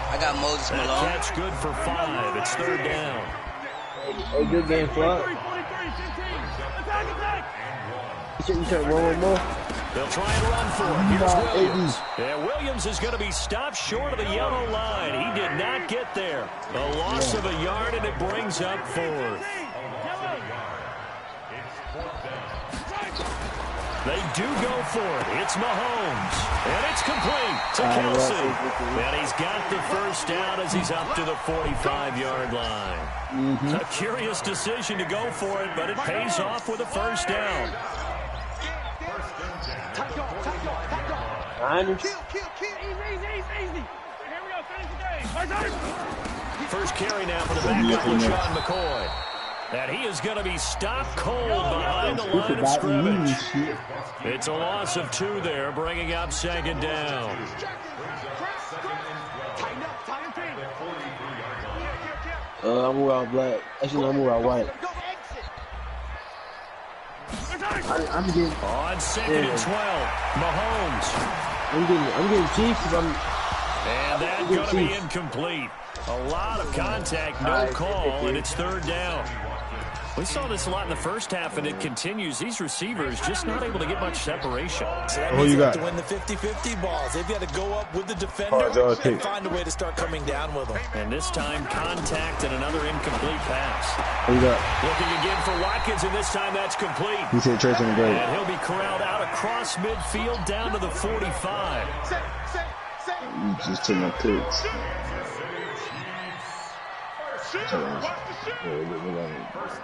F: I got Moses Malone.
B: Catch good for 5. It's 3rd down.
H: A good game, Flood. You should run one more.
B: They'll try and run for it. Here's Williams. And Williams is going to be stopped short of the yellow line. He did not get there. A loss of a yard, and it brings up 4th. They do go for it. It's Mahomes. And it's complete to Kelsey. And he's got the first down as he's up to the 45-yard line. A curious decision to go for it, but it pays off with a first down. First carry now for the backup, Sean McCoy. And he is going to be stopped cold behind the line of scrimmage. It's a loss of 2 there, bringing up 2nd down.
H: I move out black. Actually, I move out white. I'm getting
B: on 2nd and 12. Mahomes.
H: I'm getting Chiefs.
B: And that's going to be incomplete. A lot of contact, no call, and it's 3rd down. We saw this a lot in the first half, and it continues. These receivers just not able to get much separation.
C: So that means they have to win the 50-50 balls. They've got to go up with the defender and find a way to start coming down with them.
B: And this time, contact and another incomplete pass.
H: Looking
B: again for Watkins, and this time that's complete.
I: He said Trace on the grade.
B: And he'll be corralled out across midfield down to the 45.
I: You just took my picks.
D: First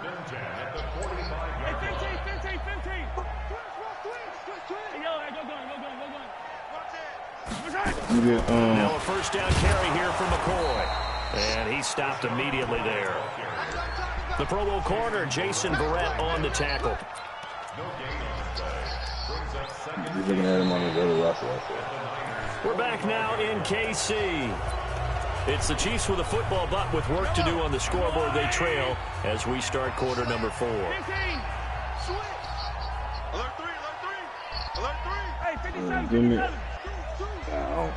D: and 10 at the 45. Hey, 15.
B: Now a first down carry here for McCoy. And he stopped immediately there. The Pro Bowl corner, Jason Verrett, on the tackle.
I: You're looking at him on the other roster.
B: We're back now in KC. It's the Chiefs with a football, but with work to do on the scoreboard. They trail as we start quarter number 4.
D: Alert 3. Hey, 57.
I: Give me.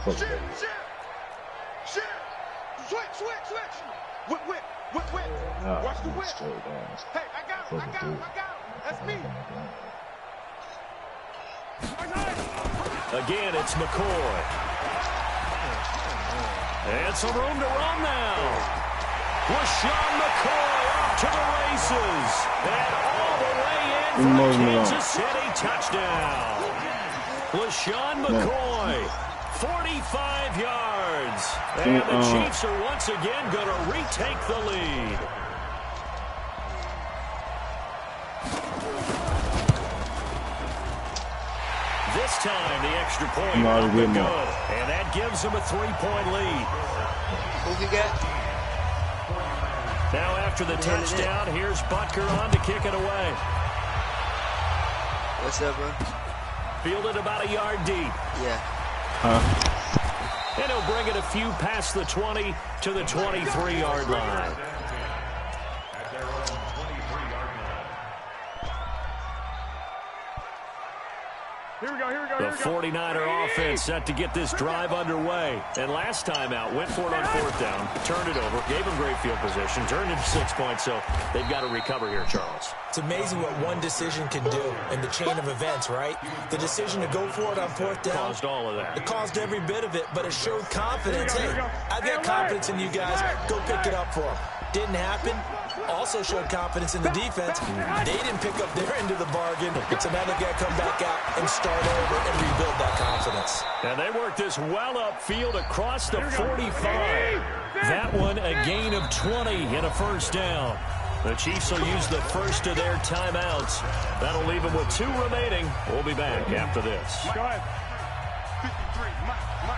D: Switch. Whip. Watch the whip. Hey, I got him. That's me.
B: Again, it's McCoy. And some room to run now. LaShawn McCoy off to the races. And all the way in for a Kansas City touchdown. LaShawn McCoy, 45 yards. And the Chiefs are once again going to retake the lead. This time, the extra point up and good. And that gives them a 3-point lead.
F: Who we got?
B: Now after the touchdown, here's Butker on to kick it away.
F: What's up, bro?
B: Fielded about a yard deep.
F: Yeah.
B: And he'll bring it a few past the 20 to the 23-yard line.
D: Here we go.
B: The 49er offense set to get this drive underway. And last time out, went for it on 4th down, turned it over, gave them great field position, turned into 6 points, so they've got to recover here, Charles.
C: It's amazing what one decision can do in the chain of events, right? The decision to go for it on 4th down.
B: Caused all of that.
C: It caused every bit of it, but it showed confidence. Hey, I've got confidence in you guys. Go pick it up for them. Didn't happen. Also showed confidence in the defense. They didn't pick up their end of the bargain, so now they've got to come back out and start over and rebuild that confidence.
B: And they work this well upfield across the 45. That one a gain of 20 and a 1st down. The Chiefs will use the first of their timeouts. That'll leave them with 2 remaining. We'll be back after this.
D: Go ahead. 53.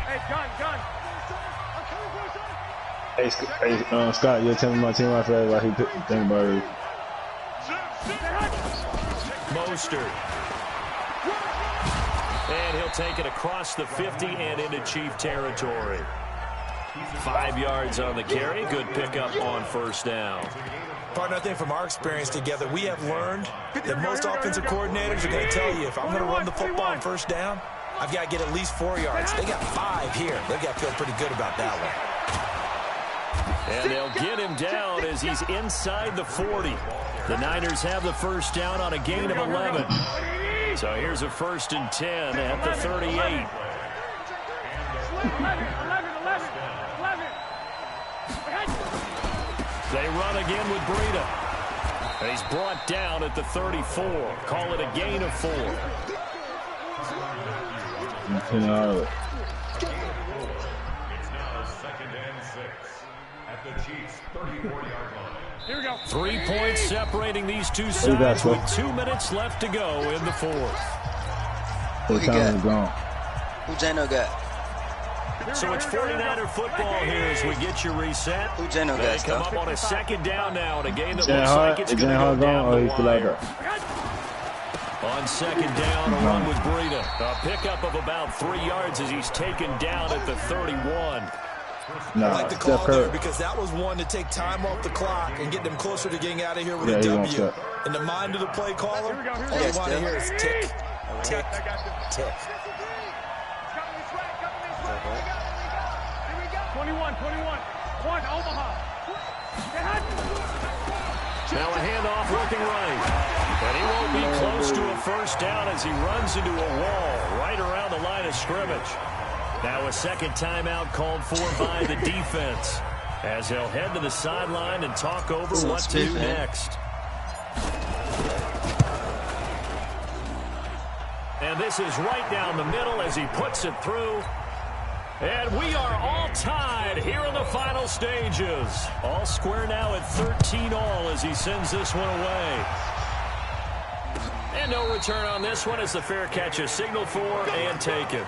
D: Hey, gun.
I: Hey, Scott, you'll tell me my team after that while he think about it.
B: Mostert. And he'll take it across the 50 and into Chief territory. 5 yards on the carry. Good pickup on 1st down.
C: Partner, I think from our experience together, we have learned that most offensive coordinators are going to tell you, if I'm going to run the football on 1st down, I've got to get at least 4 yards. They got 5 here. They've got to feel pretty good about that one.
B: And they'll get him down as he's inside the 40. The Niners have the 1st down on a gain of 11. So here's a 1st and 10 at the 38. They run again with Breida. And he's brought down at the 34. Call it a gain of 4.
I: You know,
B: 3 points separating these two sides with 2 minutes left to go in the 4th.
F: Who he got? Who Jano got?
B: So it's 49er football here as we get you reset.
F: Who Jano got?
B: They come up on a 2nd down now in a game that looks like it's going to go down the wire. On 2nd down, a run with Breida. A pickup of about 3 yards as he's taken down at the 31.
C: I like the call there because that was one to take time off the clock and get them closer to getting out of here with a W. In the mind of the play caller, all you want to hear is tick, tick, tick.
D: 21. One, Omaha.
B: Now a handoff working right. And he won't be close to a 1st down as he runs into a wall right around the line of scrimmage. Now a 2nd timeout called for by the defense as he'll head to the sideline and talk over what to do next. And this is right down the middle as he puts it through. And we are all tied here in the final stages. All square now at 13-all as he sends this one away. And no return on this one as the fair catch is signaled for and taken.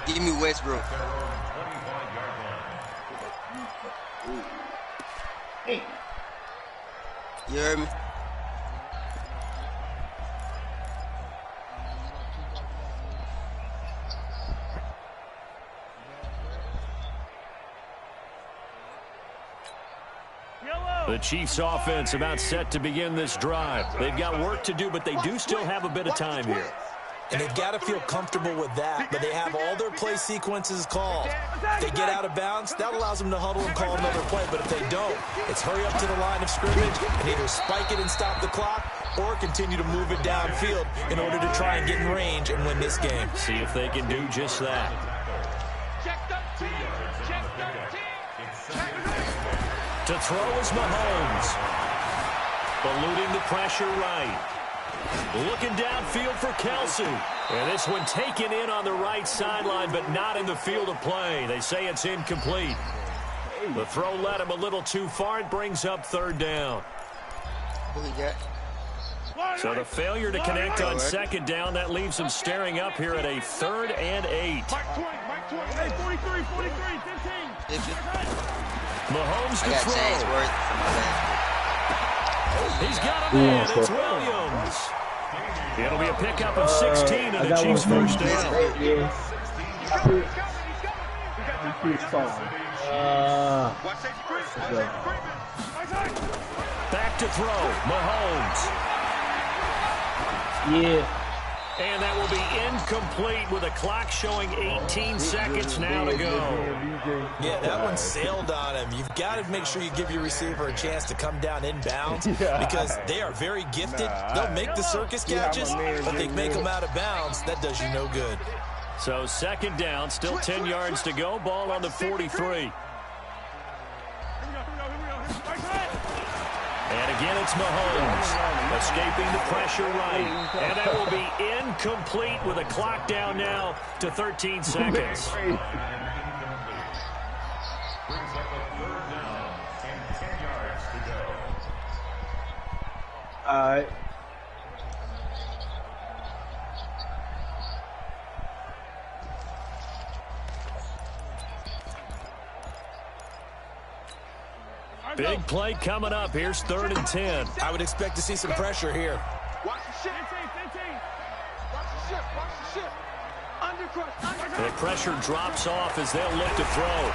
F: Give me Westbrook. Hey. You heard me?
B: The Chiefs offense about set to begin this drive. They've got work to do, but they do still have a bit of time here.
C: And they've got to feel comfortable with that, but they have all their play sequences called. If they get out of bounds, that allows them to huddle and call another play, but if they don't, it's hurry up to the line of scrimmage and either spike it and stop the clock or continue to move it downfield in order to try and get in range and win this game.
B: See if they can do just that. To throw is Mahomes. Eluding the pressure right. Looking downfield for Kelsey. And this one taken in on the right sideline, but not in the field of play. They say it's incomplete. The throw led him a little too far. It brings up 3rd down.
F: Who he got?
B: So the failure to connect on 2nd down, that leaves him staring up here at a 3rd and 8.
D: Hey, 43, 15.
B: Mahomes to throw. He's got a man. It's Williams. It'll be a pickup of 16 and the Chiefs' 1st down. Back to throw. Mahomes.
J: Yeah.
B: And that will be incomplete with a clock showing 18 seconds now to go.
C: Yeah, that one sailed on him. You've got to make sure you give your receiver a chance to come down inbounds because they are very gifted. They'll make the circus catches, but they make them out of bounds. That does you no good.
B: So second down, still 10 yards to go. Ball on the 43. And again, it's Mahomes escaping the pressure right. And that will be incomplete with a clock down now to 13 seconds.
I: All right.
B: Big play coming up. Here's 3rd and 10.
C: I would expect to see some pressure here.
D: Watch the ship. Watch the ship. Watch the ship. Undercrush.
B: The pressure drops off as they'll look to throw.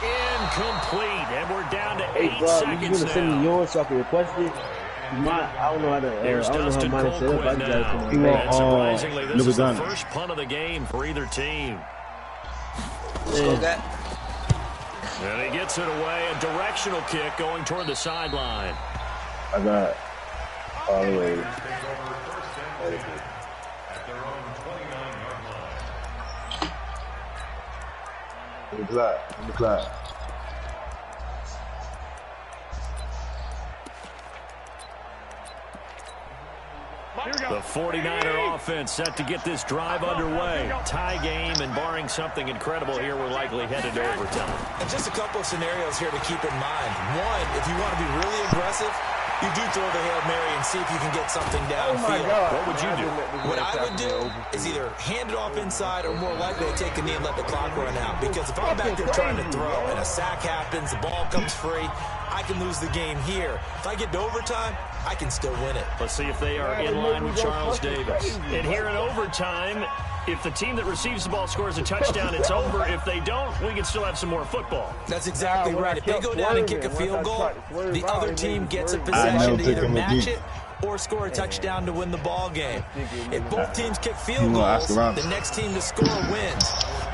B: Incomplete. And we're down to 8 seconds
K: you're gonna send me
B: now.
K: yours so I can request it. I don't know how to.
B: Here's Dustin Colquitt now. And surprisingly, this is the first punt of the game for either team. And he gets it away. A directional kick going toward the sideline.
I: I got all the way. In the clock.
B: The 49er offense set to get this drive underway. Tie game, and barring something incredible here, we're likely headed to overtime.
C: And just a couple of scenarios here to keep in mind. One, if you want to be really aggressive, you do throw the Hail Mary and see if you can get something downfield.
B: What would you do?
C: What I would do is either hand it off inside or more likely to take a knee and let the clock run out. Because if I'm back there trying to throw and a sack happens, the ball comes free, I can lose the game here. If I get to overtime, I can still win it.
B: Let's see if they are in line with Charles Davis. And here in overtime, if the team that receives the ball scores a touchdown, it's over. If they don't, we can still have some more football.
C: That's exactly right. If they go down and kick a field goal, the other team gets a possession to either match it or score a touchdown to win the ball game. If both teams kick field goals, the next team to score wins.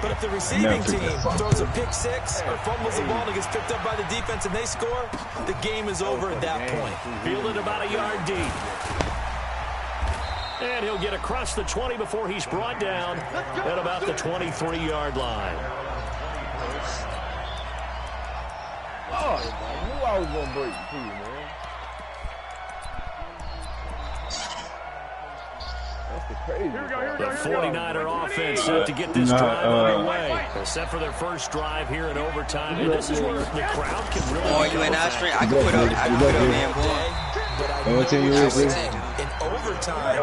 C: But if the receiving team throws a pick six or fumbles the ball and gets picked up by the defense and they score, the game is over at that point.
B: Fielded about a yard deep. And he'll get across the 20 before he's brought down at about the 23-yard line.
K: Oh, I knew I was going to break the team, man.
B: The 49er offense set to get this drive underway. Set for their first drive here in overtime. And this is where the crowd can really...
F: Boy, you in our string. I can put up man, boy.
C: In overtime,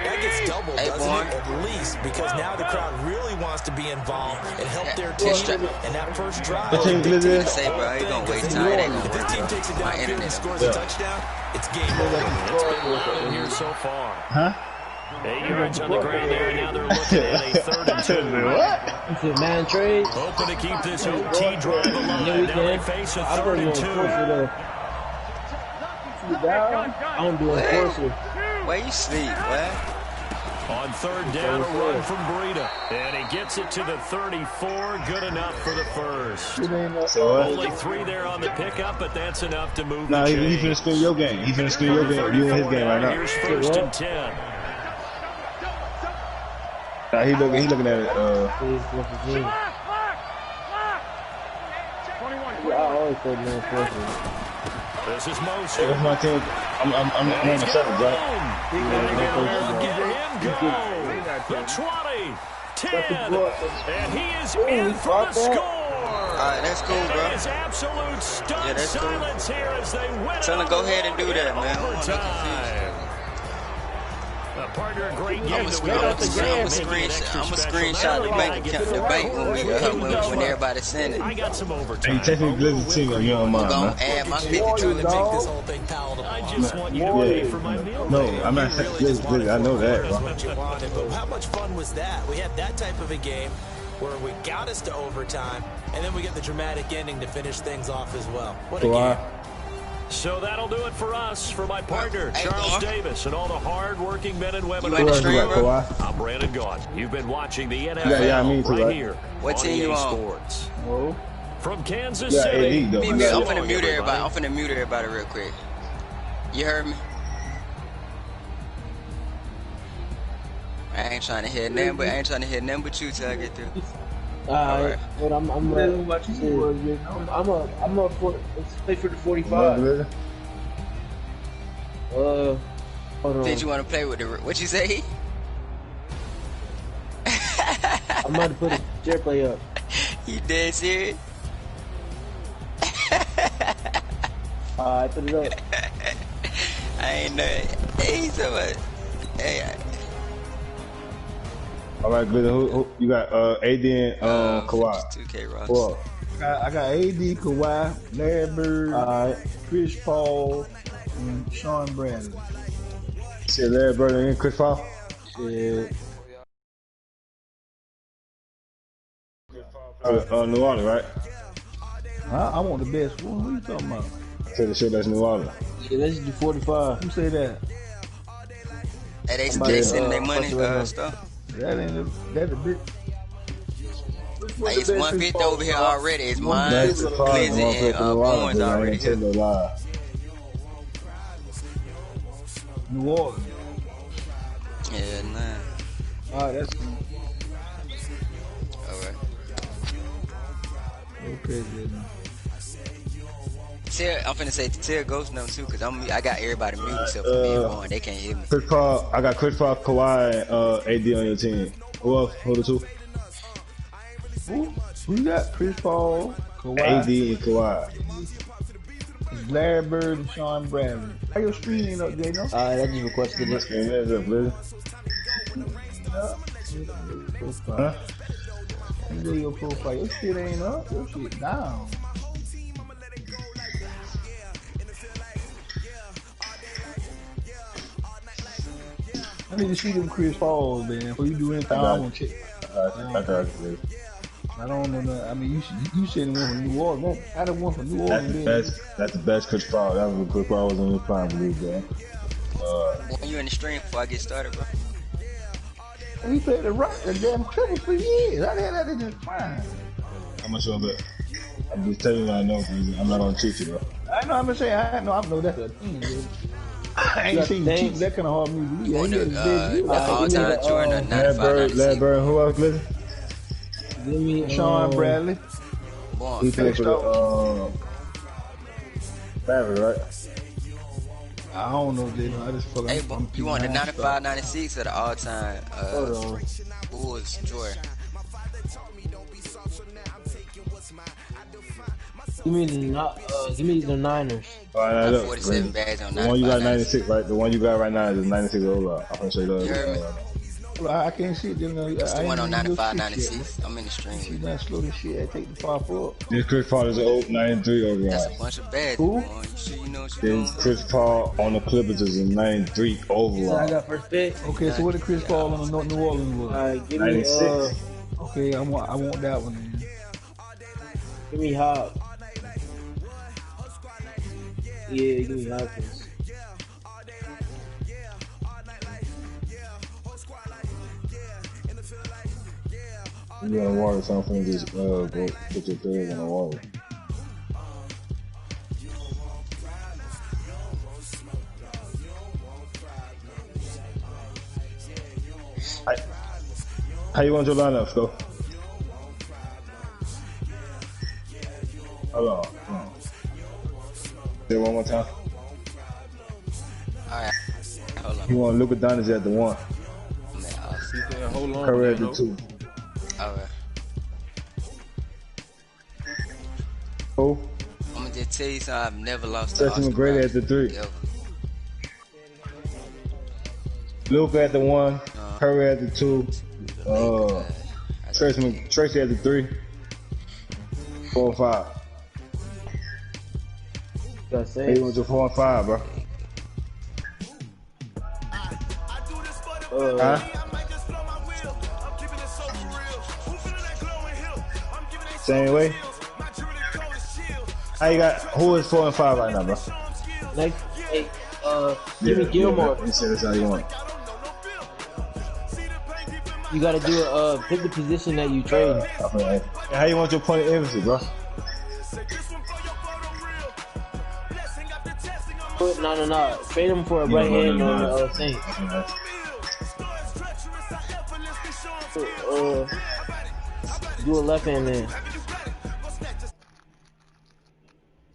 C: that gets doubled, doesn't it? At least, because now the crowd really wants to be involved and help their team. And that first drive,
F: Say, bro, you gonna waste time.
C: if this team takes it downfield and scores a touchdown, it's game over.
B: It's been loud in here so far. 8 yards on the ground there, and now they're looking at a 3rd and 2.
K: What? It's a man trade.
B: Hoping to keep this OT drive alive. Now they face a 3rd and 2.
K: I don't do enforcer.
F: Where you sleep, what?
B: On 3rd down, a run from Breida. And he gets it to the 34. Good enough for the first. Only 3 there on the pickup, but that's enough to move the chain.
I: He finna screen your game. He finna screen your game. You in his game right now.
B: Here's 1st and 10.
I: He looking at it.
K: I always say no enforcer.
B: This is Moser.
I: That's my team. I'm on the 7, bro.
B: Get him go. The 20, 10, and he is in for the score.
F: All right, that's cool, bro.
B: That is absolute stunned silence here as they win.
F: Tell him go ahead and do that, man.
B: Overtime. Partner, a great game.
F: I'm a screenshot the bank when everybody send it.
B: I got some overtime.
I: Hey, technically, Blizzard team on your mind,
F: I'm
I: man.
F: gonna add my 50 to
C: Trying to
F: the
C: make this whole thing palatable.
B: I just want you to pay for my meal.
I: No, I'm not saying Blizzard. I know that, bro.
C: What you wanted, but how much fun was that? We had that type of a game where we got us to overtime, and then we get the dramatic ending to finish things off as well. What a game.
B: So that'll do it for us. For my partner, Charles Davis, and all the hard-working men and women.
F: You
B: I'm Brandon Gaudin. You've been watching the NFL right here
F: what
B: on
F: team you
B: EA
F: on?
B: Sports.
I: Oh.
B: From Kansas City.
F: I'm finna mute everybody. I'm finna mute everybody real quick. You heard me? I ain't trying to hear nothing but you till I get through.
J: Alright, but I'm let's play for the 45. Hold on.
F: Did you want to play with the? What you say?
J: I'm about to put a chair play up.
F: You dead serious?
J: Alright, put it up.
F: I ain't know it. Hey, so much. Hey.
I: All right, good. Who you got? AD and Kawhi.
F: 2K Ross.
I: Well,
K: I got AD, Kawhi, Larry Bird, Chris Paul, and Sean Bradley.
I: Shit, Larry Bird and Chris Paul.
K: Shit.
I: New Orleans, right?
K: I want the best one. What are you talking about?
I: Say the shit that's New Orleans.
J: Yeah, let's do 45.
K: Who say that?
F: Hey, they sending their money stuff.
K: That ain't that's a bit.
F: Hey, it's 150 over here already. It's mine, Glizzy, and Bourne's already here.
K: New Orleans.
F: Yeah, nah.
K: Alright, that's cool.
F: Alright.
K: Okay, good.
F: I'm finna say tell Ghost number too, cause I got everybody muted except for me and Bourne. They can't hear me.
I: Chris Paul, I got Chris Paul, Kawhi, and AD on your team. Who else? Who the two?
K: Who you got? Chris Paul, Kawhi,
I: AD and Kawhi.
K: Larry Bird and Sean Bradley. How your screen ain't up, J-No?
J: Alright, I just requested it.
I: Screen is up, Blizzard. Huh?
K: You go your profile. Your shit ain't up. Your shit down. I need to see them Chris Paul, man. Before you do anything, I want to check. I don't know nothing. I mean, you said one from New Orleans. I done one from New Orleans.
I: That's the best Chris Paul. That was when Chris Paul was in his prime league, man.
F: You in the stream before I get started, bro?
K: He played the damn Clippers for years. I had that in his prime.
I: How much of it? I'm just telling you what I know. I'm not gonna cheat you, bro.
K: I know. I'm just saying. I know that's a team. I ain't seen cheat that kind of hard music.
F: All-time Jordan, 95,
I: Larry Bird, who else, listen?
J: Give me
K: Sean Bradley.
I: He played for the Mavericks, right?
K: I don't know, J-No. I just feel like
F: hey, you want the 95, 96 or the all-time Bulls Jordan?
J: Give me the Niners.
I: Alright, look.
F: 47 bags on 95.
I: The one you got 96, right? The one you got right now is 96 overall. I'm gonna show you
F: that.
K: I can't see it.
F: It's the one on 95, 96. I'm in the stream.
K: You done slow this shit. I take the far forward.
I: This Chris Paul is an 93 overall.
F: That's a bunch of bags.
K: Who?
F: You sure you know what you're doing?
I: Chris Paul on the Clippers is a 93 overall.
J: So I got first pick.
K: Okay, so what did Chris Paul on the New Orleans was?
J: Alright, give
I: 96.
J: me
K: okay, I want that one then.
J: Give me Hop. Yeah, give me Hopkins.
I: You got water, so I'm finna just go put your thing in the water. How you want your lineups, go? Hold on. Do it one more time.
F: Alright. Hold on.
I: You want Luka Doncic at the 1.
E: Hold on.
I: Curry at the 2.
F: Alright.
I: Who?
F: I'm gonna just tell you something. I've never lost to
I: Justin
F: Oscar
I: McGrady
F: Brown.
I: at the 3.
F: Ever.
I: Luka at the 1. Curry at the 2. Tracy at the 3. 4 and 5. Hey, you want your 4 and 5, bro? Huh? Same way? How you got? Who is 4 and 5 right now, bro?
J: Next, hey, give me Gilmore.
I: He said that's all you want.
J: You gotta do pick the position that you trade.
I: Okay. How you want your point of emphasis, bro?
J: No. Trade him for a right hand on the Saints. Do a left hand then.